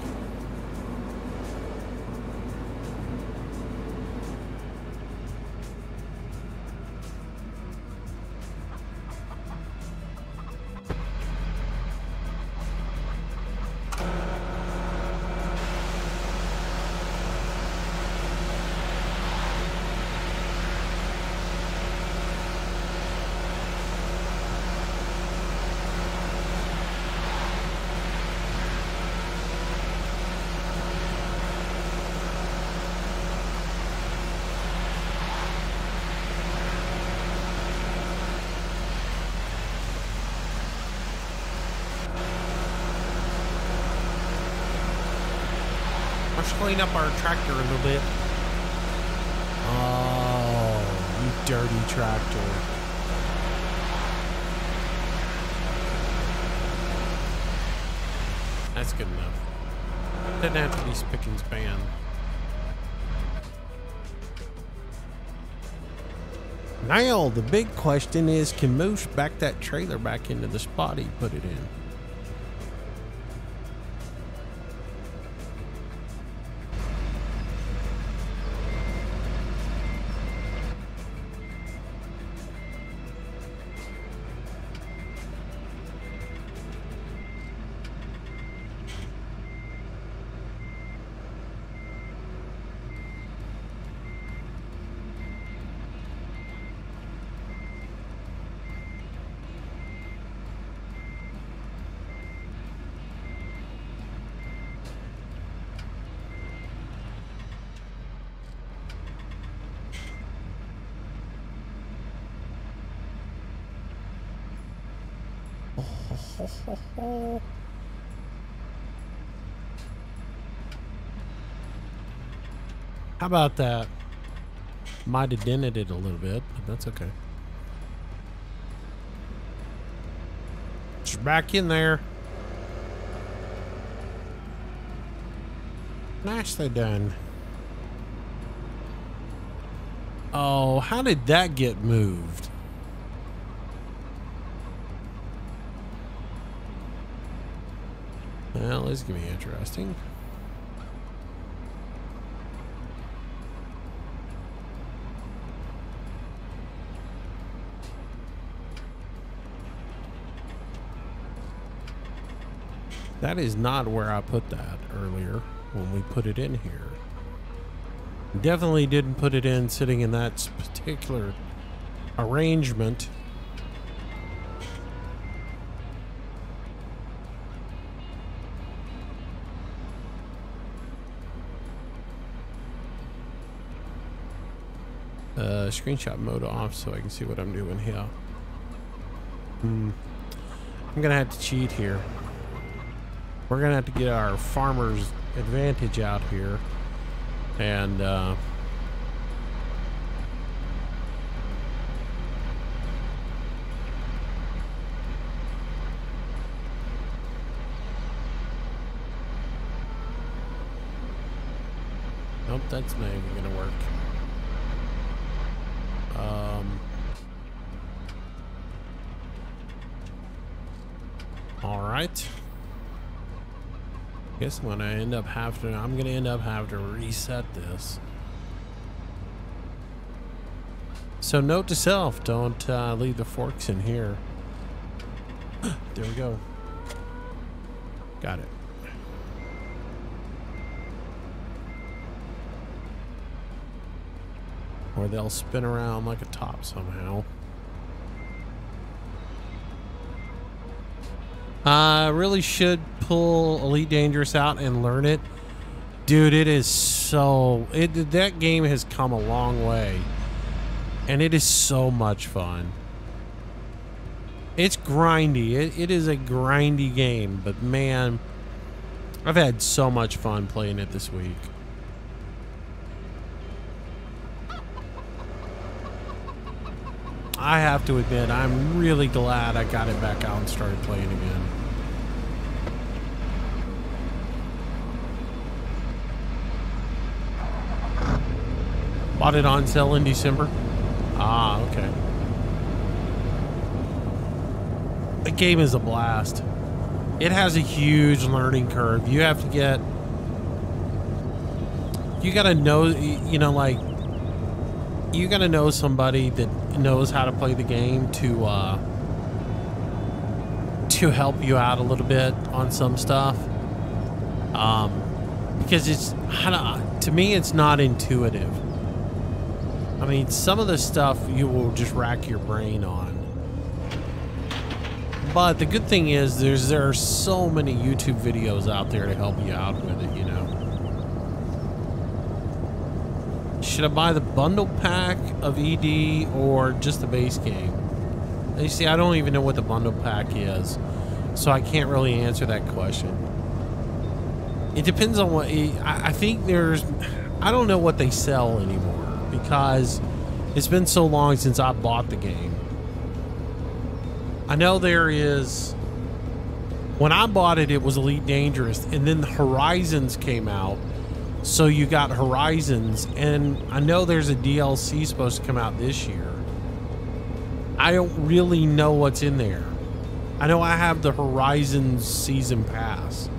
Let's clean up our tractor a little bit. Oh, you dirty tractor. That's good enough. Doesn't have to be spick and span. Now, the big question is, can Moose back that trailer back into the spot he put it in? How about that? Might have dented it a little bit, but that's okay. Just back in there. Nicely done. Oh, how did that get moved? Well, this is gonna be interesting. That is not where I put that earlier when we put it in here. Definitely didn't put it in sitting in that particular arrangement. Screenshot mode off so I can see what I'm doing here. I'm gonna have to cheat here. We're gonna have to get our farmer's advantage out here, and nope, that's not even gonna work. All right. Guess when I end up having to, I'm gonna end up having to reset this. So note to self: don't leave the forks in here. There we go. Got it. Or they'll spin around like a top somehow. Really should pull Elite Dangerous out and learn it. Dude, it is so... that game has come a long way. And it is so much fun. It's grindy. It is a grindy game. But man, I've had so much fun playing it this week. I have to admit, I'm really glad I got it back out and started playing again. Bought it on sale in December. Ah, okay. The game is a blast. It has a huge learning curve. You have to get... you gotta know, you know, like... you gotta know somebody that knows how to play the game to help you out a little bit on some stuff. Because it's, to me, it's not intuitive. I mean, some of the stuff you will just rack your brain on. But the good thing is there are so many YouTube videos out there to help you out with it, you know. Should I buy the bundle pack of ED or just the base game? You see, I don't even know what the bundle pack is, so I can't really answer that question. It depends on what... I think there's... I don't know what they sell anymore because it's been so long since I bought the game. I know there is... when I bought it, it was Elite Dangerous, and then the Horizons came out. So you got Horizons, and I know there's a DLC supposed to come out this year. I don't really know what's in there. I know I have the Horizons Season Pass.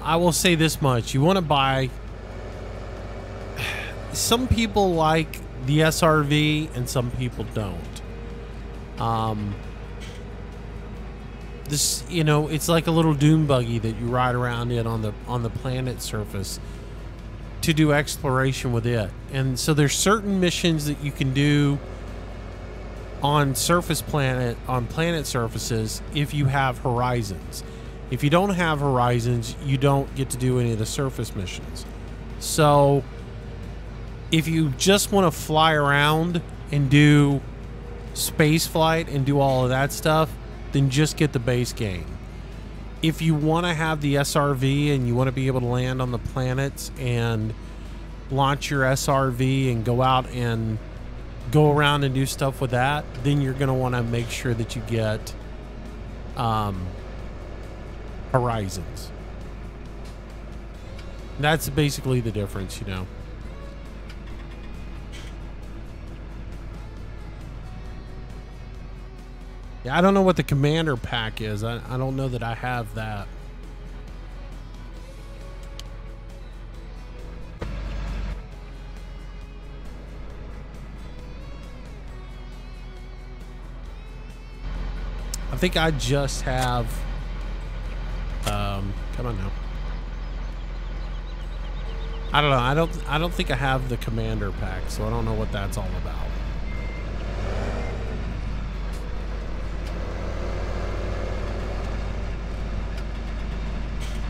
I will say this much. You want to buy... Some people like the SRV and some people don't. This, you know, it's like a little dune buggy that you ride around in on the planet surface to do exploration with it. And so there's certain missions that you can do on planet surfaces if you have Horizons. If you don't have Horizons, you don't get to do any of the surface missions. So if you just want to fly around and do space flight and do all of that stuff, then just get the base game. If you want to have the SRV and you want to be able to land on the planets and launch your SRV and go out and go around and do stuff with that, then you're going to want to make sure that you get Horizons. That's basically the difference, you know. Yeah, I don't know what the commander pack is. I don't know that I have that. I think I just have come on now. I don't know. I don't think I have the commander pack, so I don't know what that's all about.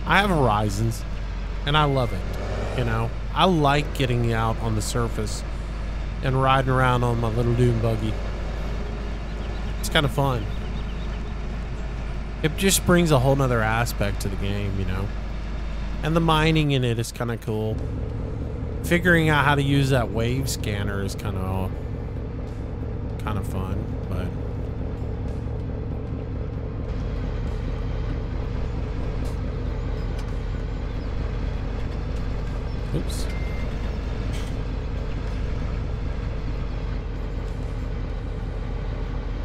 I have Horizons, and I love it, you know. I like getting out on the surface and riding around on my little dune buggy. It's kind of fun. It just brings a whole nother aspect to the game, you know. And the mining in it is kind of cool. Figuring out how to use that wave scanner is kind of fun, but... Oops.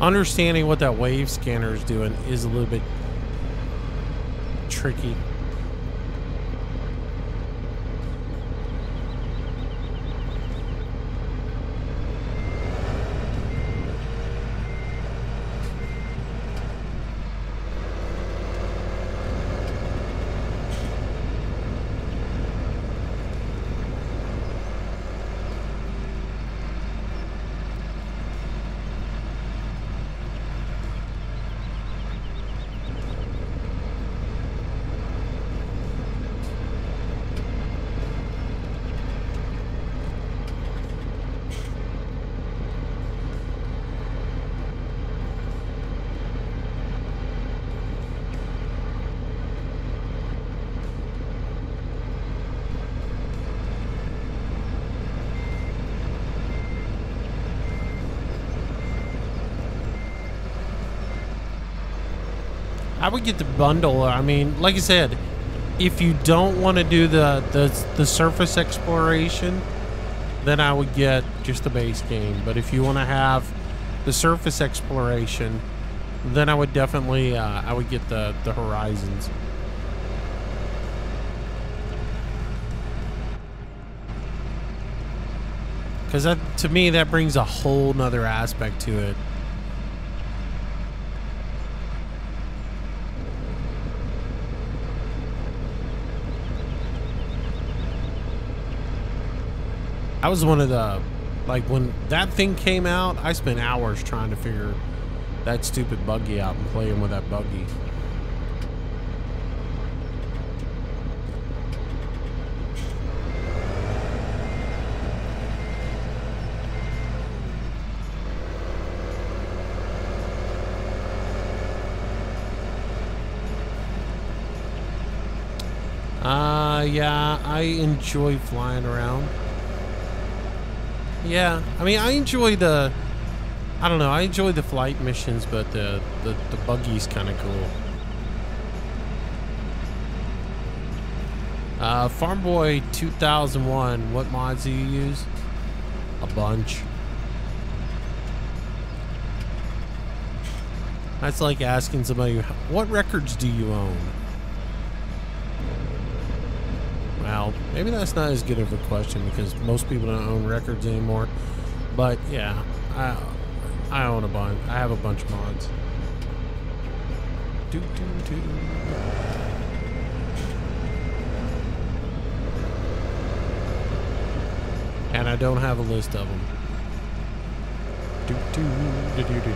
Understanding what that wave scanner is doing is a little bit tricky. I would get the bundle. I mean, like I said, if you don't want to do the surface exploration, then I would get just the base game. But if you want to have the surface exploration, then I would definitely I would get the Horizons. Because that, to me, that brings a whole nother aspect to it. I was one of the, like, when that thing came out, I spent hours trying to figure that stupid buggy out and playing with that buggy. Yeah, I enjoy flying around. Yeah, I mean, I enjoy the I don't know. I enjoy the flight missions, but the buggy's kind of cool. Farm Boy 2001. What mods do you use? A bunch. That's like asking somebody, what records do you own? Well, maybe that's not as good of a question because most people don't own records anymore. But yeah, I own a bunch. I have a bunch of mods. Doo, doo, doo. And I don't have a list of them. Doo, doo, doo, doo, doo, doo.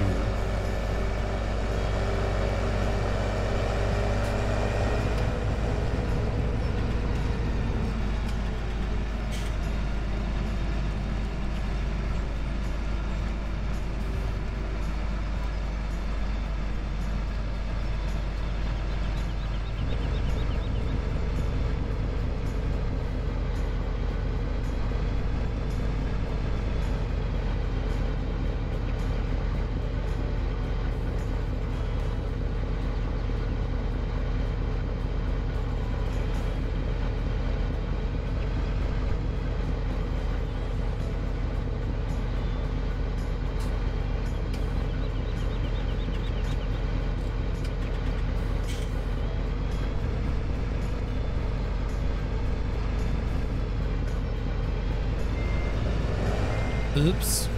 Oops.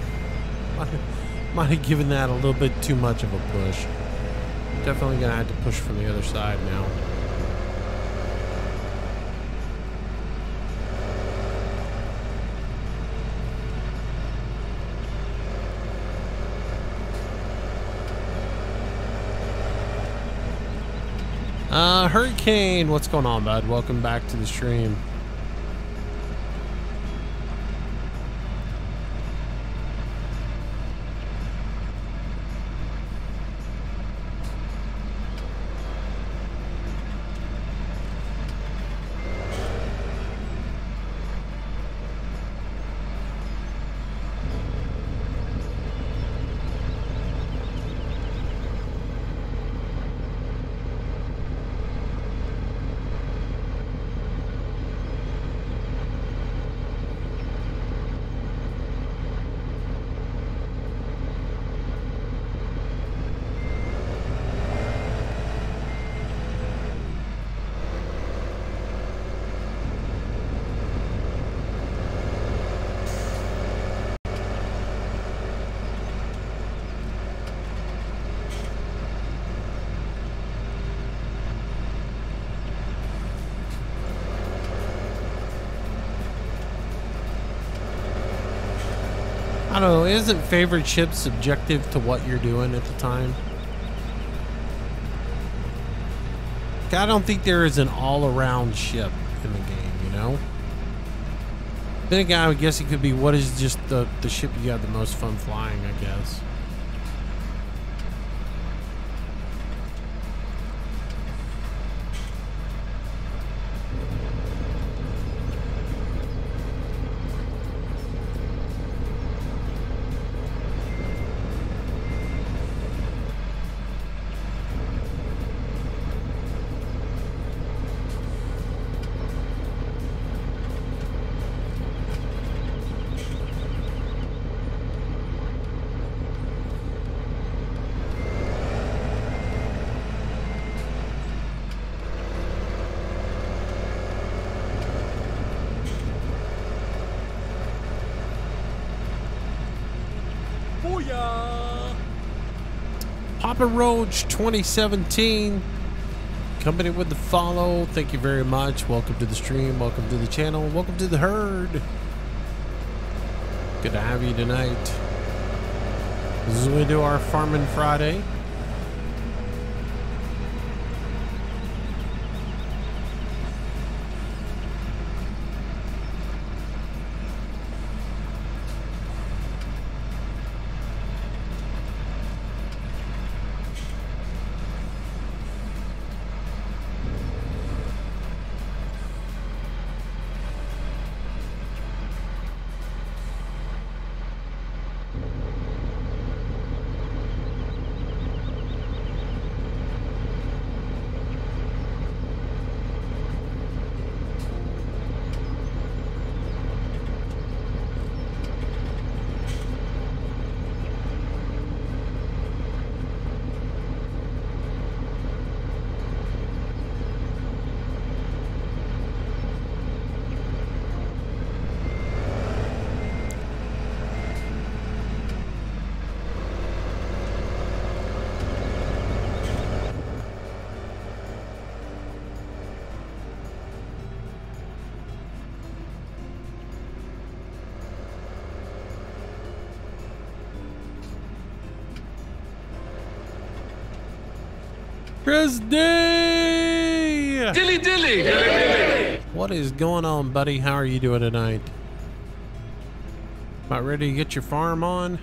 Might have given that a little bit too much of a push. Definitely gonna have to push from the other side now. Hurricane, what's going on, bud? Welcome back to the stream. I don't know, isn't favorite ship subjective to what you're doing at the time? I don't think there is an all-around ship in the game, you know? Then again, I would guess it could be what is just the ship you have the most fun flying, I guess. Papa Roach 2017 company with the follow. Thank you very much. Welcome to the stream. Welcome to the channel. Welcome to the herd. Good to have you tonight. This is when we do our Farming Friday. Christy! Dilly dilly! What is going on, buddy? How are you doing tonight? About ready to get your farm on?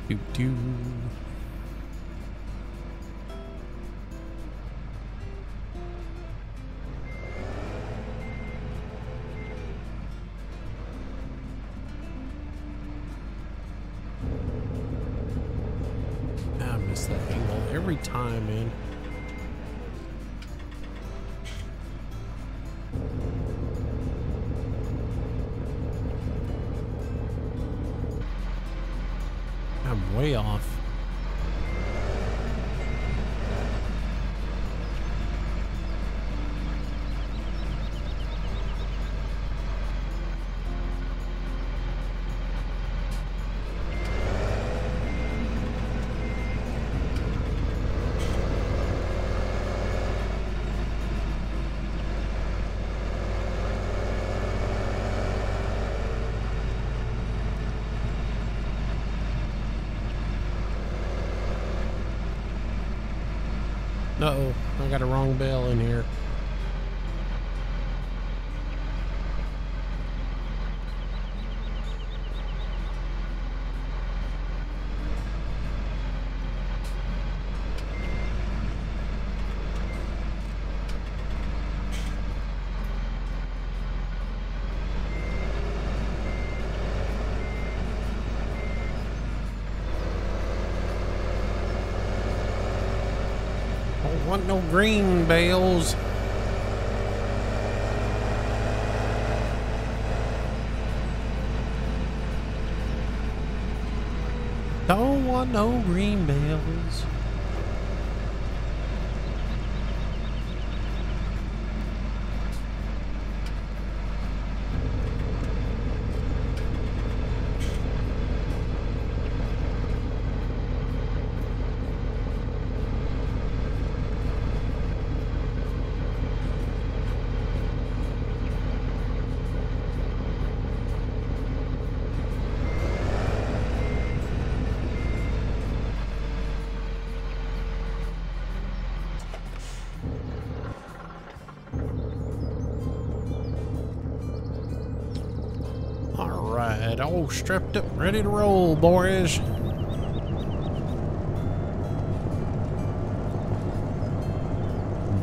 Doo-doo. I miss that angle every time, man. I'm way off. Uh-oh, I got a wrong bell in here. Don't want no green bells. Don't want no green bells. Alright, all strapped up, ready to roll, boys.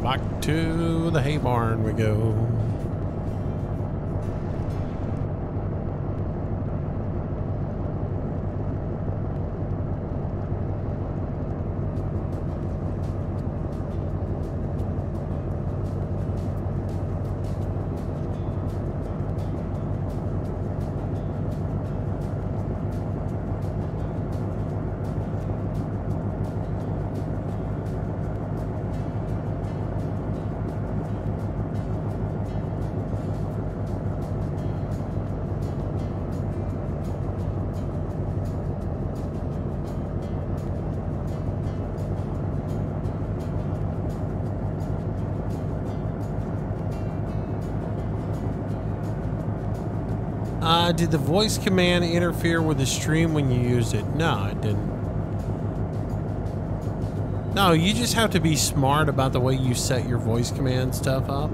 Back to the hay barn we go. Did the voice command interfere with the stream when you used it? No, it didn't. No, you just have to be smart about the way you set your voice command stuff up.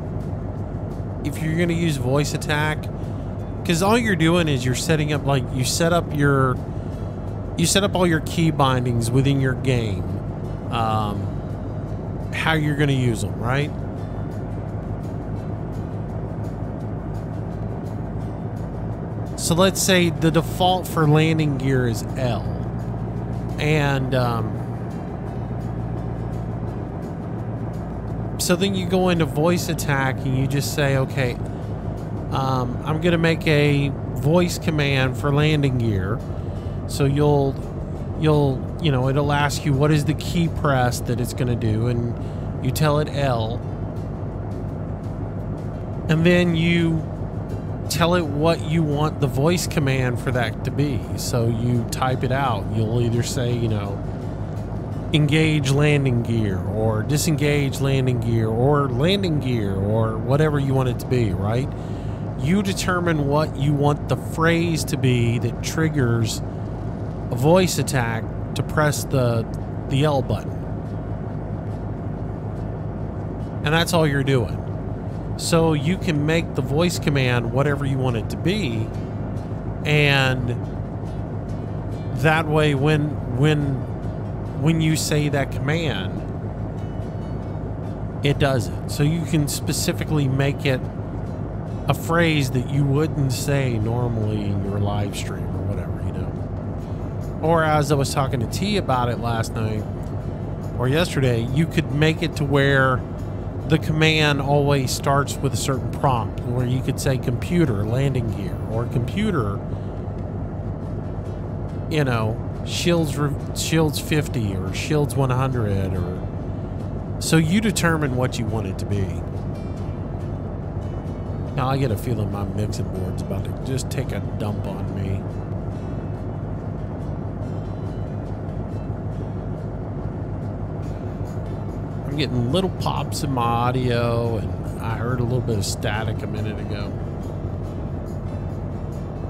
If you're going to use voice attack, because all you're doing is you're setting up, like, you set up all your key bindings within your game, how you're going to use them, right? So let's say the default for landing gear is L. And so then you go into voice attack and you just say, okay, I'm going to make a voice command for landing gear. So you'll, you know, it'll ask you what is the key press that it's going to do. And you tell it L. And then you tell it what you want the voice command for that to be. So you type it out. You'll either say, you know, engage landing gear or disengage landing gear or landing gear or whatever you want it to be, right? You determine what you want the phrase to be that triggers a voice attack to press the L button. And that's all you're doing. So you can make the voice command whatever you want it to be, and that way when you say that command, it does it. So you can specifically make it a phrase that you wouldn't say normally in your live stream or whatever, you know. Or as I was talking to T about it last night or yesterday, you could make it to where the command always starts with a certain prompt, where you could say computer landing gear, or computer, you know, shields 50 or shields 100, or so you determine what you want it to be. Now I get a feeling my mixing board's about to just take a dump on me. I'm getting little pops in my audio, and I heard a little bit of static a minute ago.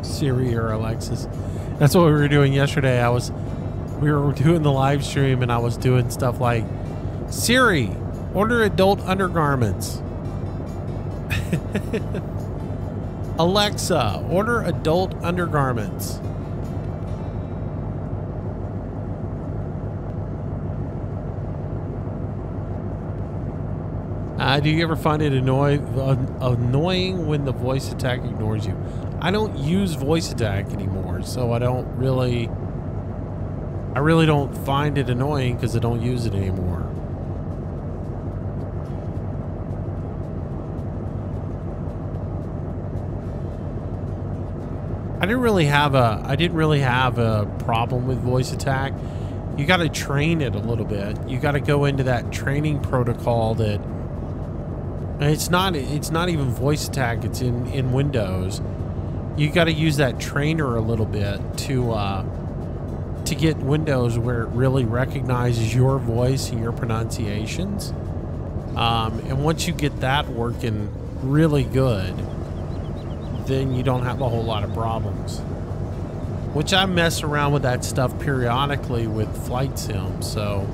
Siri or Alexis. That's what we were doing yesterday. We were doing the live stream, and I was doing stuff like, Siri, order adult undergarments. Alexa, order adult undergarments. Do you ever find it annoying when the voice attack ignores you? I don't use voice attack anymore, so I really don't find it annoying because I don't use it anymore. I didn't really have a problem with voice attack. You got to train it a little bit. You got to go into that training protocol that, and it's not even voice attack. It's in Windows. You got to use that trainer a little bit to get Windows where it really recognizes your voice and your pronunciations. And once you get that working really good, then you don't have a whole lot of problems. Which I mess around with that stuff periodically with Flight Sim, so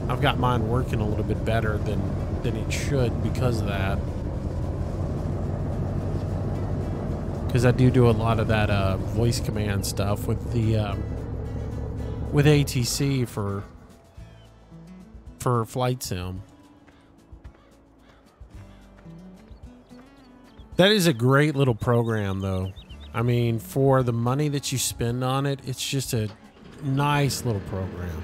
I've got mine working a little bit better than it should because of that. Because I do a lot of that voice command stuff with the with ATC for Flight Sim. That is a great little program, though. I mean, for the money that you spend on it, it's just a nice little program.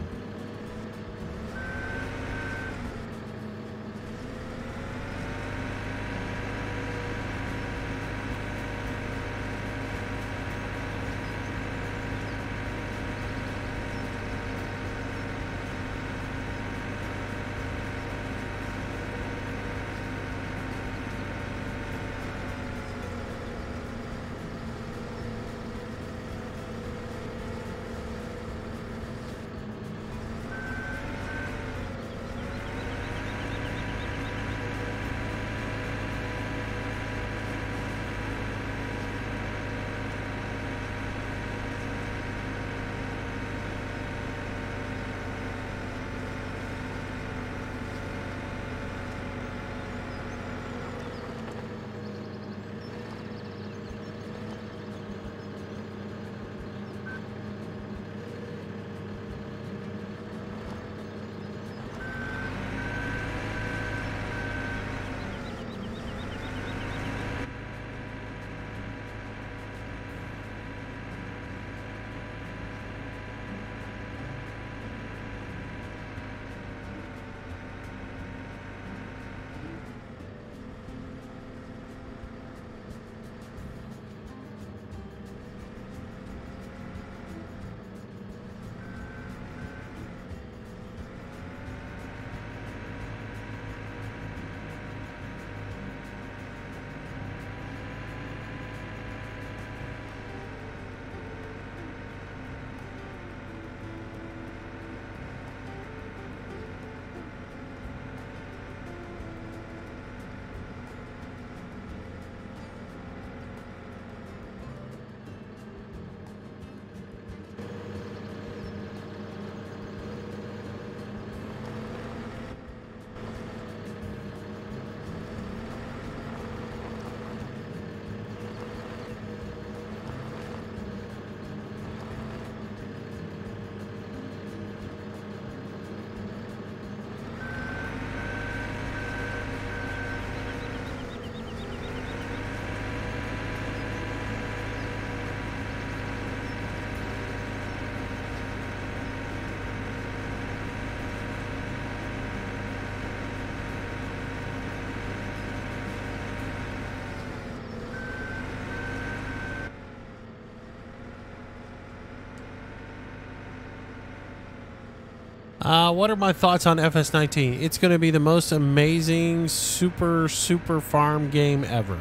What are my thoughts on FS19? It's going to be the most amazing super farm game ever.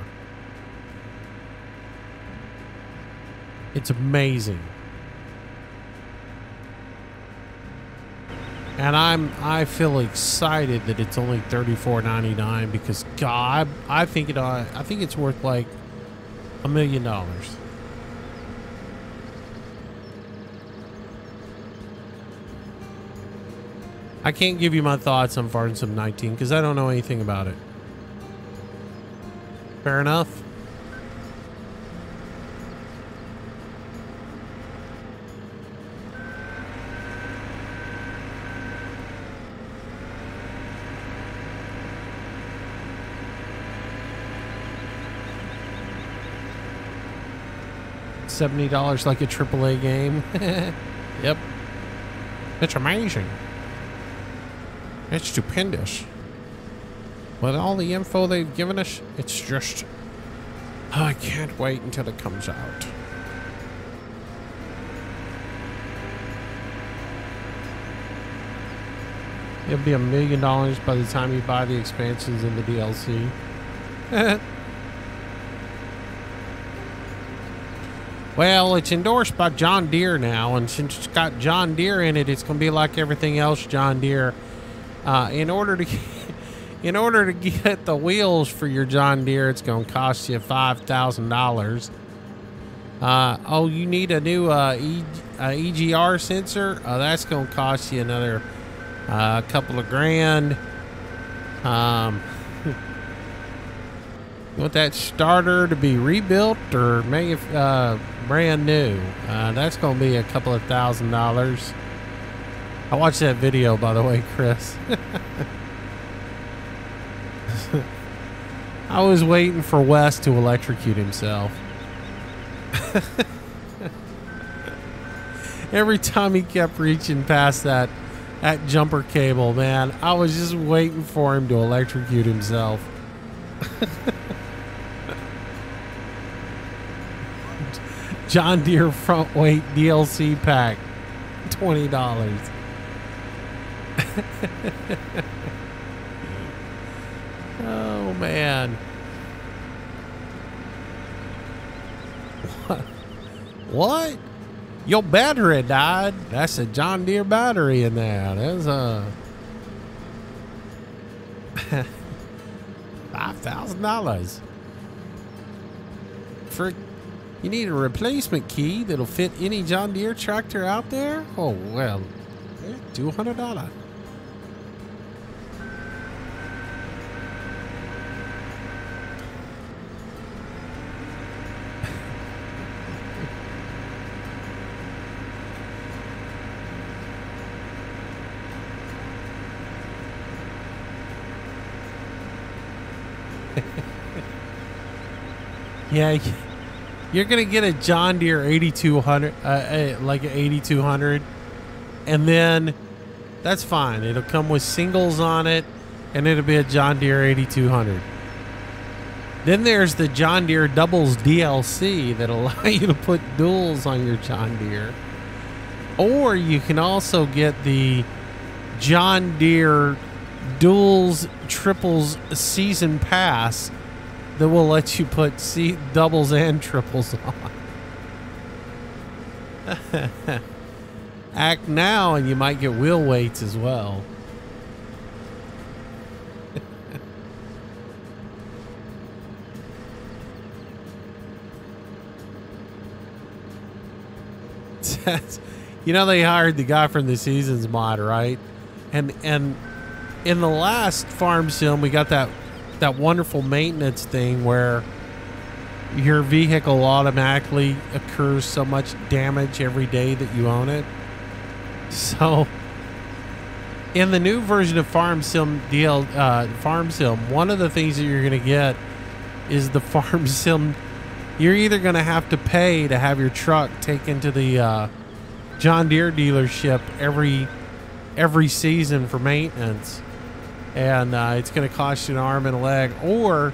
It's amazing. And I feel excited that it's only $34.99 because God, I think it's worth like $1 million. I can't give you my thoughts on Farm Sim 19 because I don't know anything about it. Fair enough. $70 like a AAA game. Yep. It's amazing. It's stupendous. With all the info they've given us, it's just... Oh, I can't wait until it comes out. It'll be $1 million by the time you buy the expansions and the DLC. Well, it's endorsed by John Deere now, and since it's got John Deere in it, it's going to be like everything else John Deere. In order to get the wheels for your John Deere, it's going to cost you $5,000. Oh, you need a new EGR sensor? Oh, that's going to cost you another couple of grand. You want that starter to be rebuilt or maybe brand new? That's going to be a couple of $1,000s. I watched that video, by the way, Chris. I was waiting for Wes to electrocute himself. Every time he kept reaching past that jumper cable, man, I was just waiting for him to electrocute himself. John Deere front weight DLC pack, $20. Oh man. What? Your battery died? That's a John Deere battery in there. There's a $5,000 for. You need a replacement key that'll fit any John Deere tractor out there? Oh, well, $200. Yeah. You're going to get a John Deere 8200, like an 8200, and then that's fine. It'll come with singles on it, and it'll be a John Deere 8200. Then there's the John Deere Doubles DLC that'll allow you to put duals on your John Deere. Or you can also get the John Deere Duals Triples Season Pass that will let you put doubles and triples on. Act now and you might get wheel weights as well. You know, they hired the guy from the Seasons mod, right? And in the last farm sim, we got that wonderful maintenance thing where your vehicle automatically occurs so much damage every day that you own it. So in the new version of Farm Sim, one of the things that you're going to get is the Farm Sim. You're either going to have to pay to have your truck taken to the John Deere dealership every season for maintenance. And it's going to cost you an arm and a leg. Or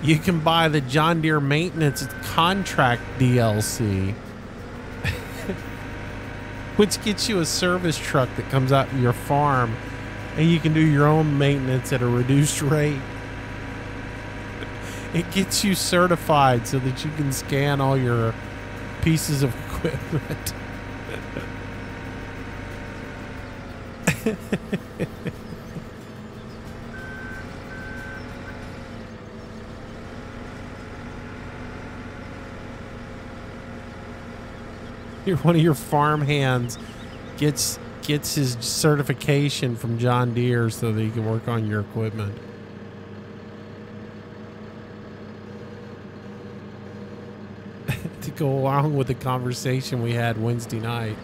you can buy the John Deere maintenance contract DLC. which gets you a service truck that comes out to your farm, and you can do your own maintenance at a reduced rate. It gets you certified so that you can scan all your pieces of equipment. One of your farm hands gets his certification from John Deere so that he can work on your equipment. To go along with the conversation we had Wednesday night.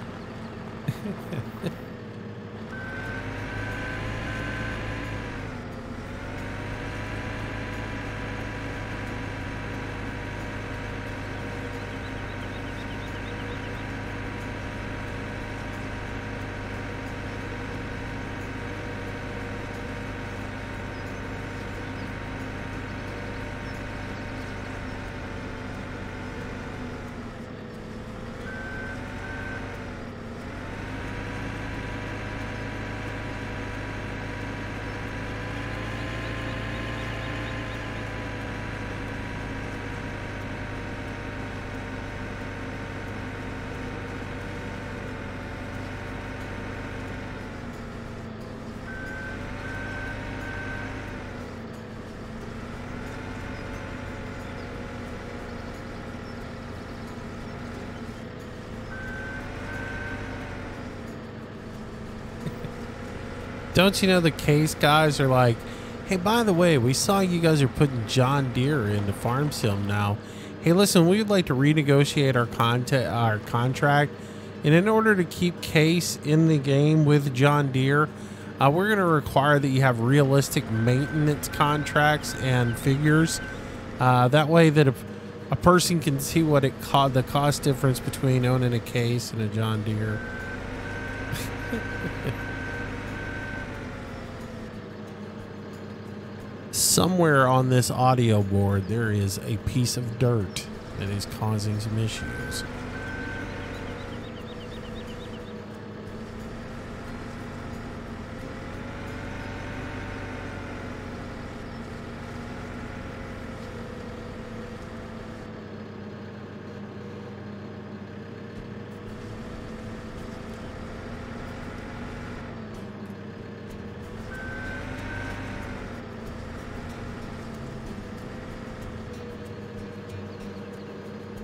Don't you know the case guys are like, hey, by the way, we saw you guys are putting John Deere into Farm Sim now. Hey, listen, we would like to renegotiate our contract. And in order to keep Case in the game with John Deere, we're going to require that you have realistic maintenance contracts and figures. That way that a person can see what the cost difference between owning a Case and a John Deere. Somewhere on this audio board, there is a piece of dirt that is causing some issues.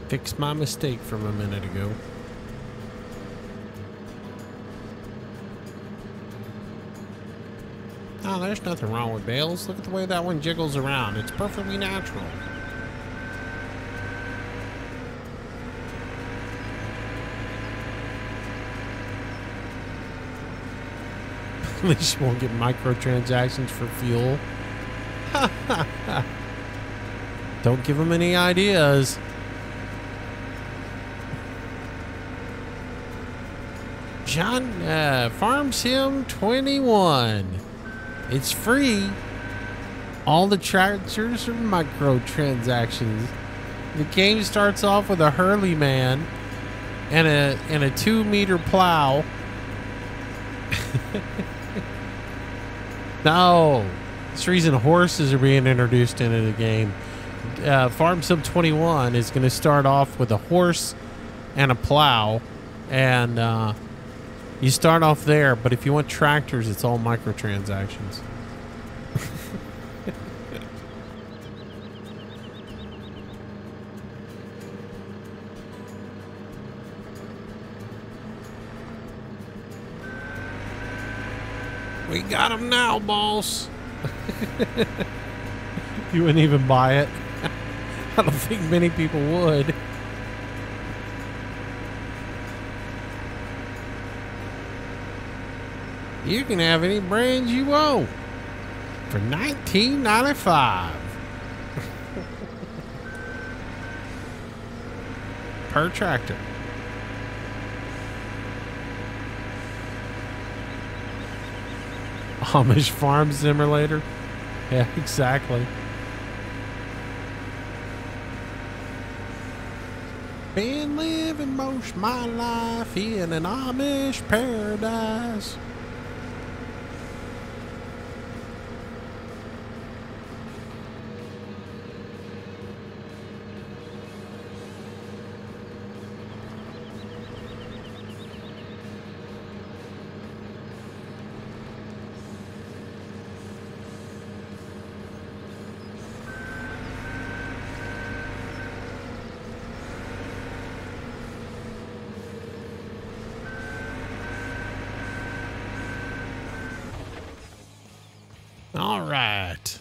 Fix my mistake from a minute ago. Oh, there's nothing wrong with bales. Look at the way that one jiggles around. It's perfectly natural. At least you won't get microtransactions for fuel. Don't give them any ideas. John, Farm Sim 21. It's free. All the tractors are microtransactions. The game starts off with a Hurley man and a 2-meter plow. No, that's the reason horses are being introduced into the game. Farm Sim 21 is going to start off with a horse and a plow, and you start off there, but if you want tractors, it's all microtransactions. We got them now, boss. You wouldn't even buy it. I don't think many people would. You can have any brand you want for $19.95 per tractor. Amish Farm Simulator. Yeah, exactly. Been living most my life in an Amish paradise. All right.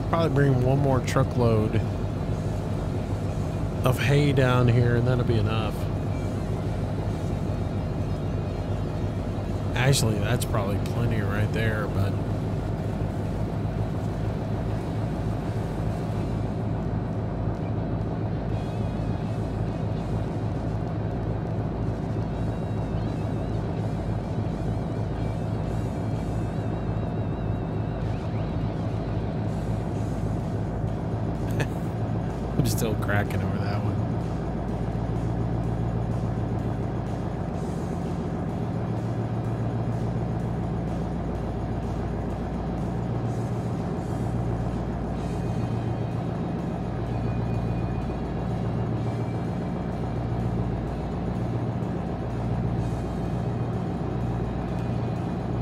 Probably bring one more truckload of hay down here and that'll be enough. Actually, that's probably plenty right there, but I'm still cracking over that one.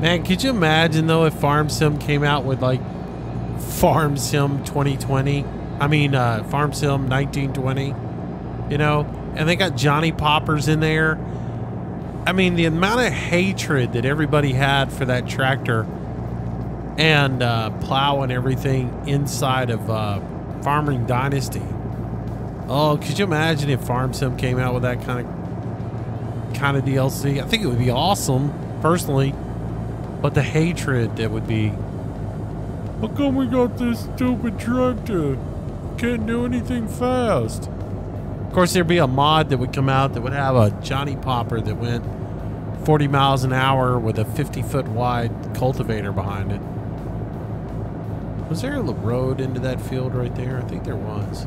Man, could you imagine though if Farm Sim came out with like Farm Sim 2020? I mean, Farm Sim 1920, you know, and they got Johnny Poppers in there. I mean, the amount of hatred that everybody had for that tractor and plow and everything inside of Farming Dynasty. Oh, could you imagine if Farm Sim came out with that kind of DLC? I think it would be awesome, personally. But the hatred that would be, how come we got this stupid tractor? Can't do anything fast. Of course, there'd be a mod that would come out that would have a Johnny Popper that went 40 miles an hour with a 50-foot wide cultivator behind it. Was there a road into that field right there? I think there was.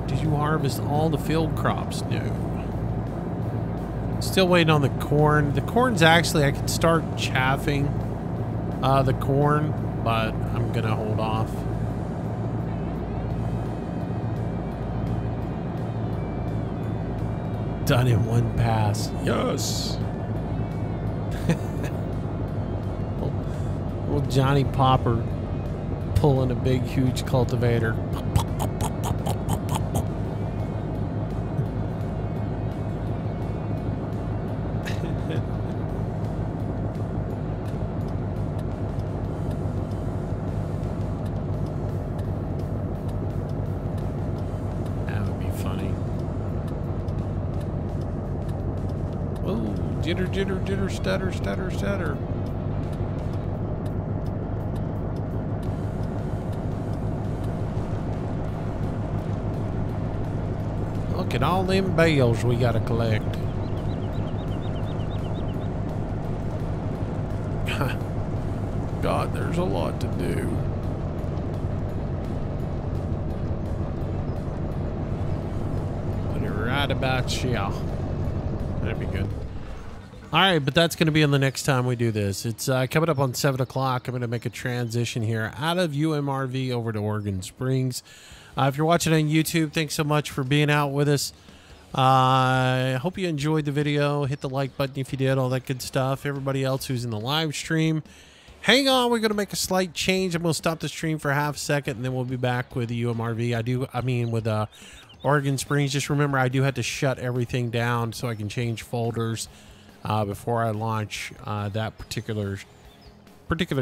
Did you harvest all the field crops? No. Still waiting on the corn. The corn's actually, I could start chaffing the corn, but I'm gonna hold off. Done in one pass. Yes. Little Johnny Popper pulling a big, huge cultivator. Jitter, jitter, jitter, stutter, stutter, stutter. Look at all them bales we gotta collect. God, there's a lot to do. Put it right about here. That'd be good. All right, but that's going to be in the next time we do this. It's coming up on 7 o'clock. I'm going to make a transition here out of UMRV over to Oregon Springs. If you're watching on YouTube, thanks so much for being out with us. I hope you enjoyed the video. Hit the like button if you did, all that good stuff. Everybody else who's in the live stream, hang on. We're going to make a slight change. I'm going to stop the stream for half a second, and then we'll be back with the UMRV. With Oregon Springs. Just remember, I do have to shut everything down so I can change folders before I launch that particular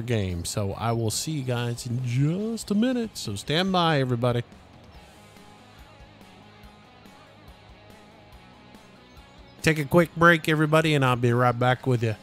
game. So I will see you guys in just a minute. So stand by, everybody. Take a quick break, everybody, and I'll be right back with you.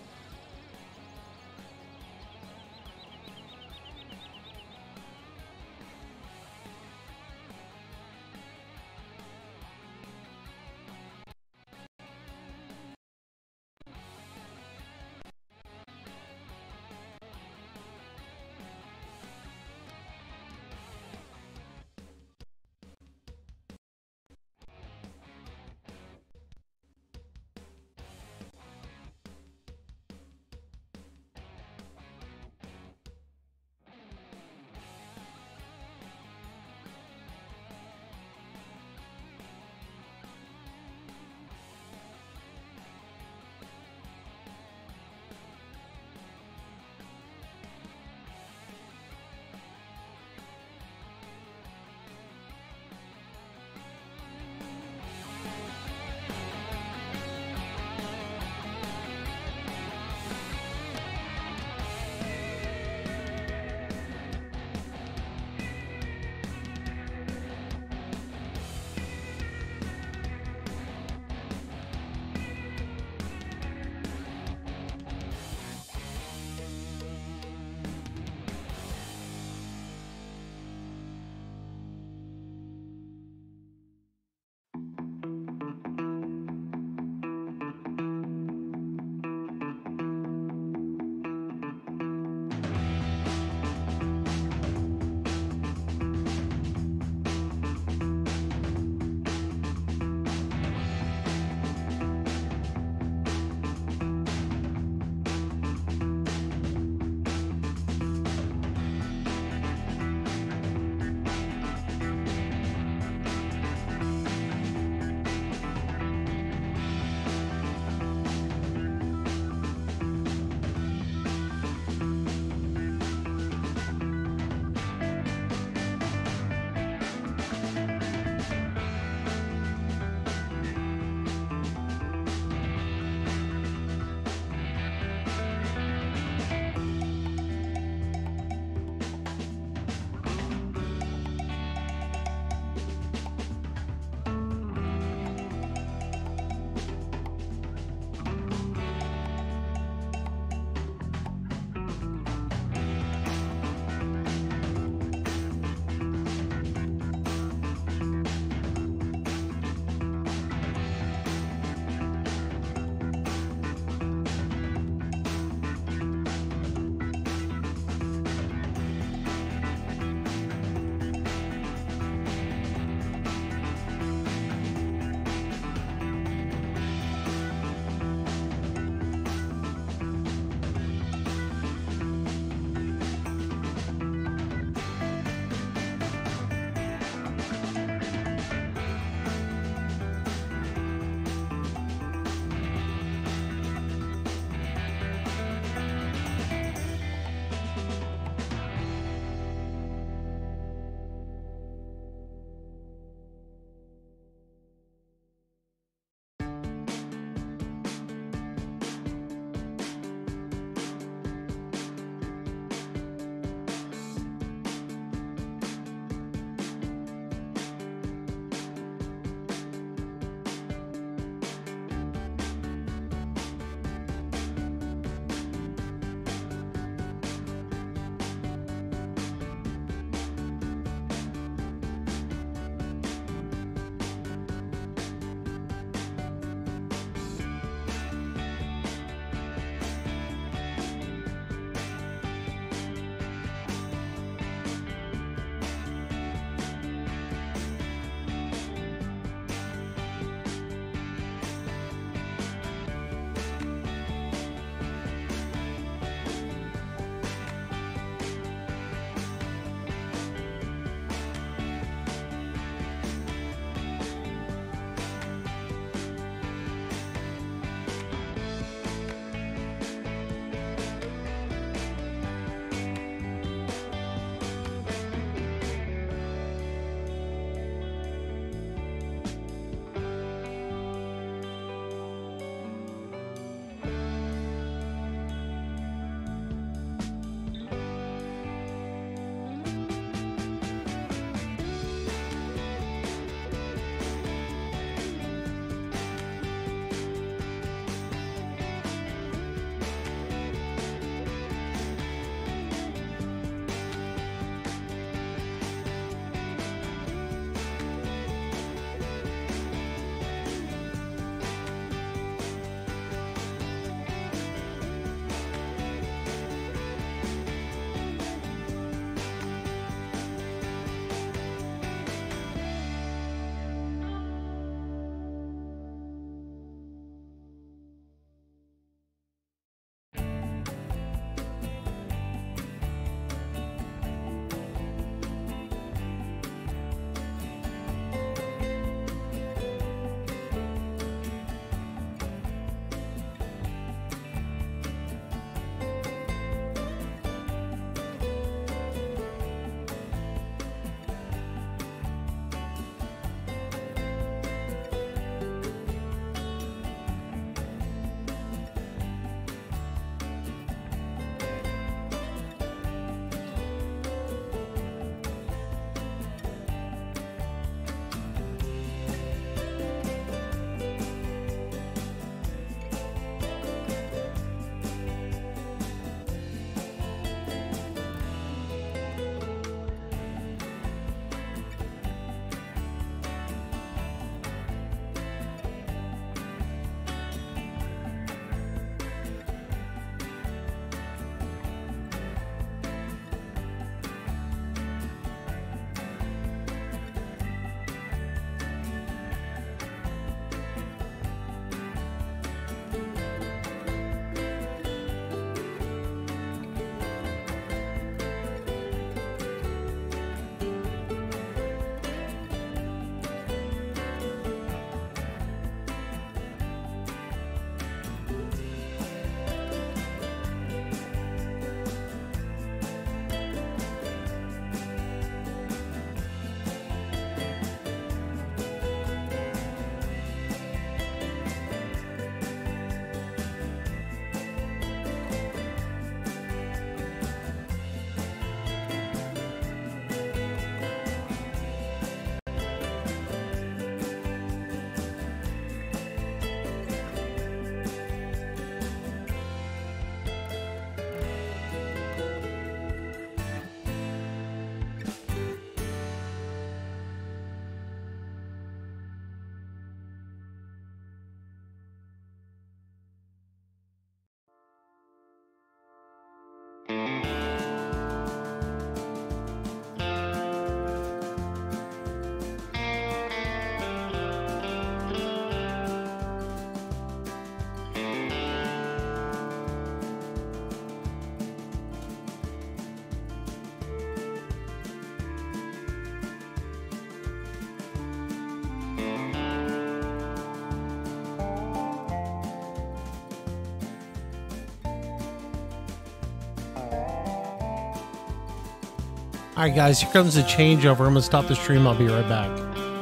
Alright guys, here comes the changeover. I'm gonna stop the stream. I'll be right back.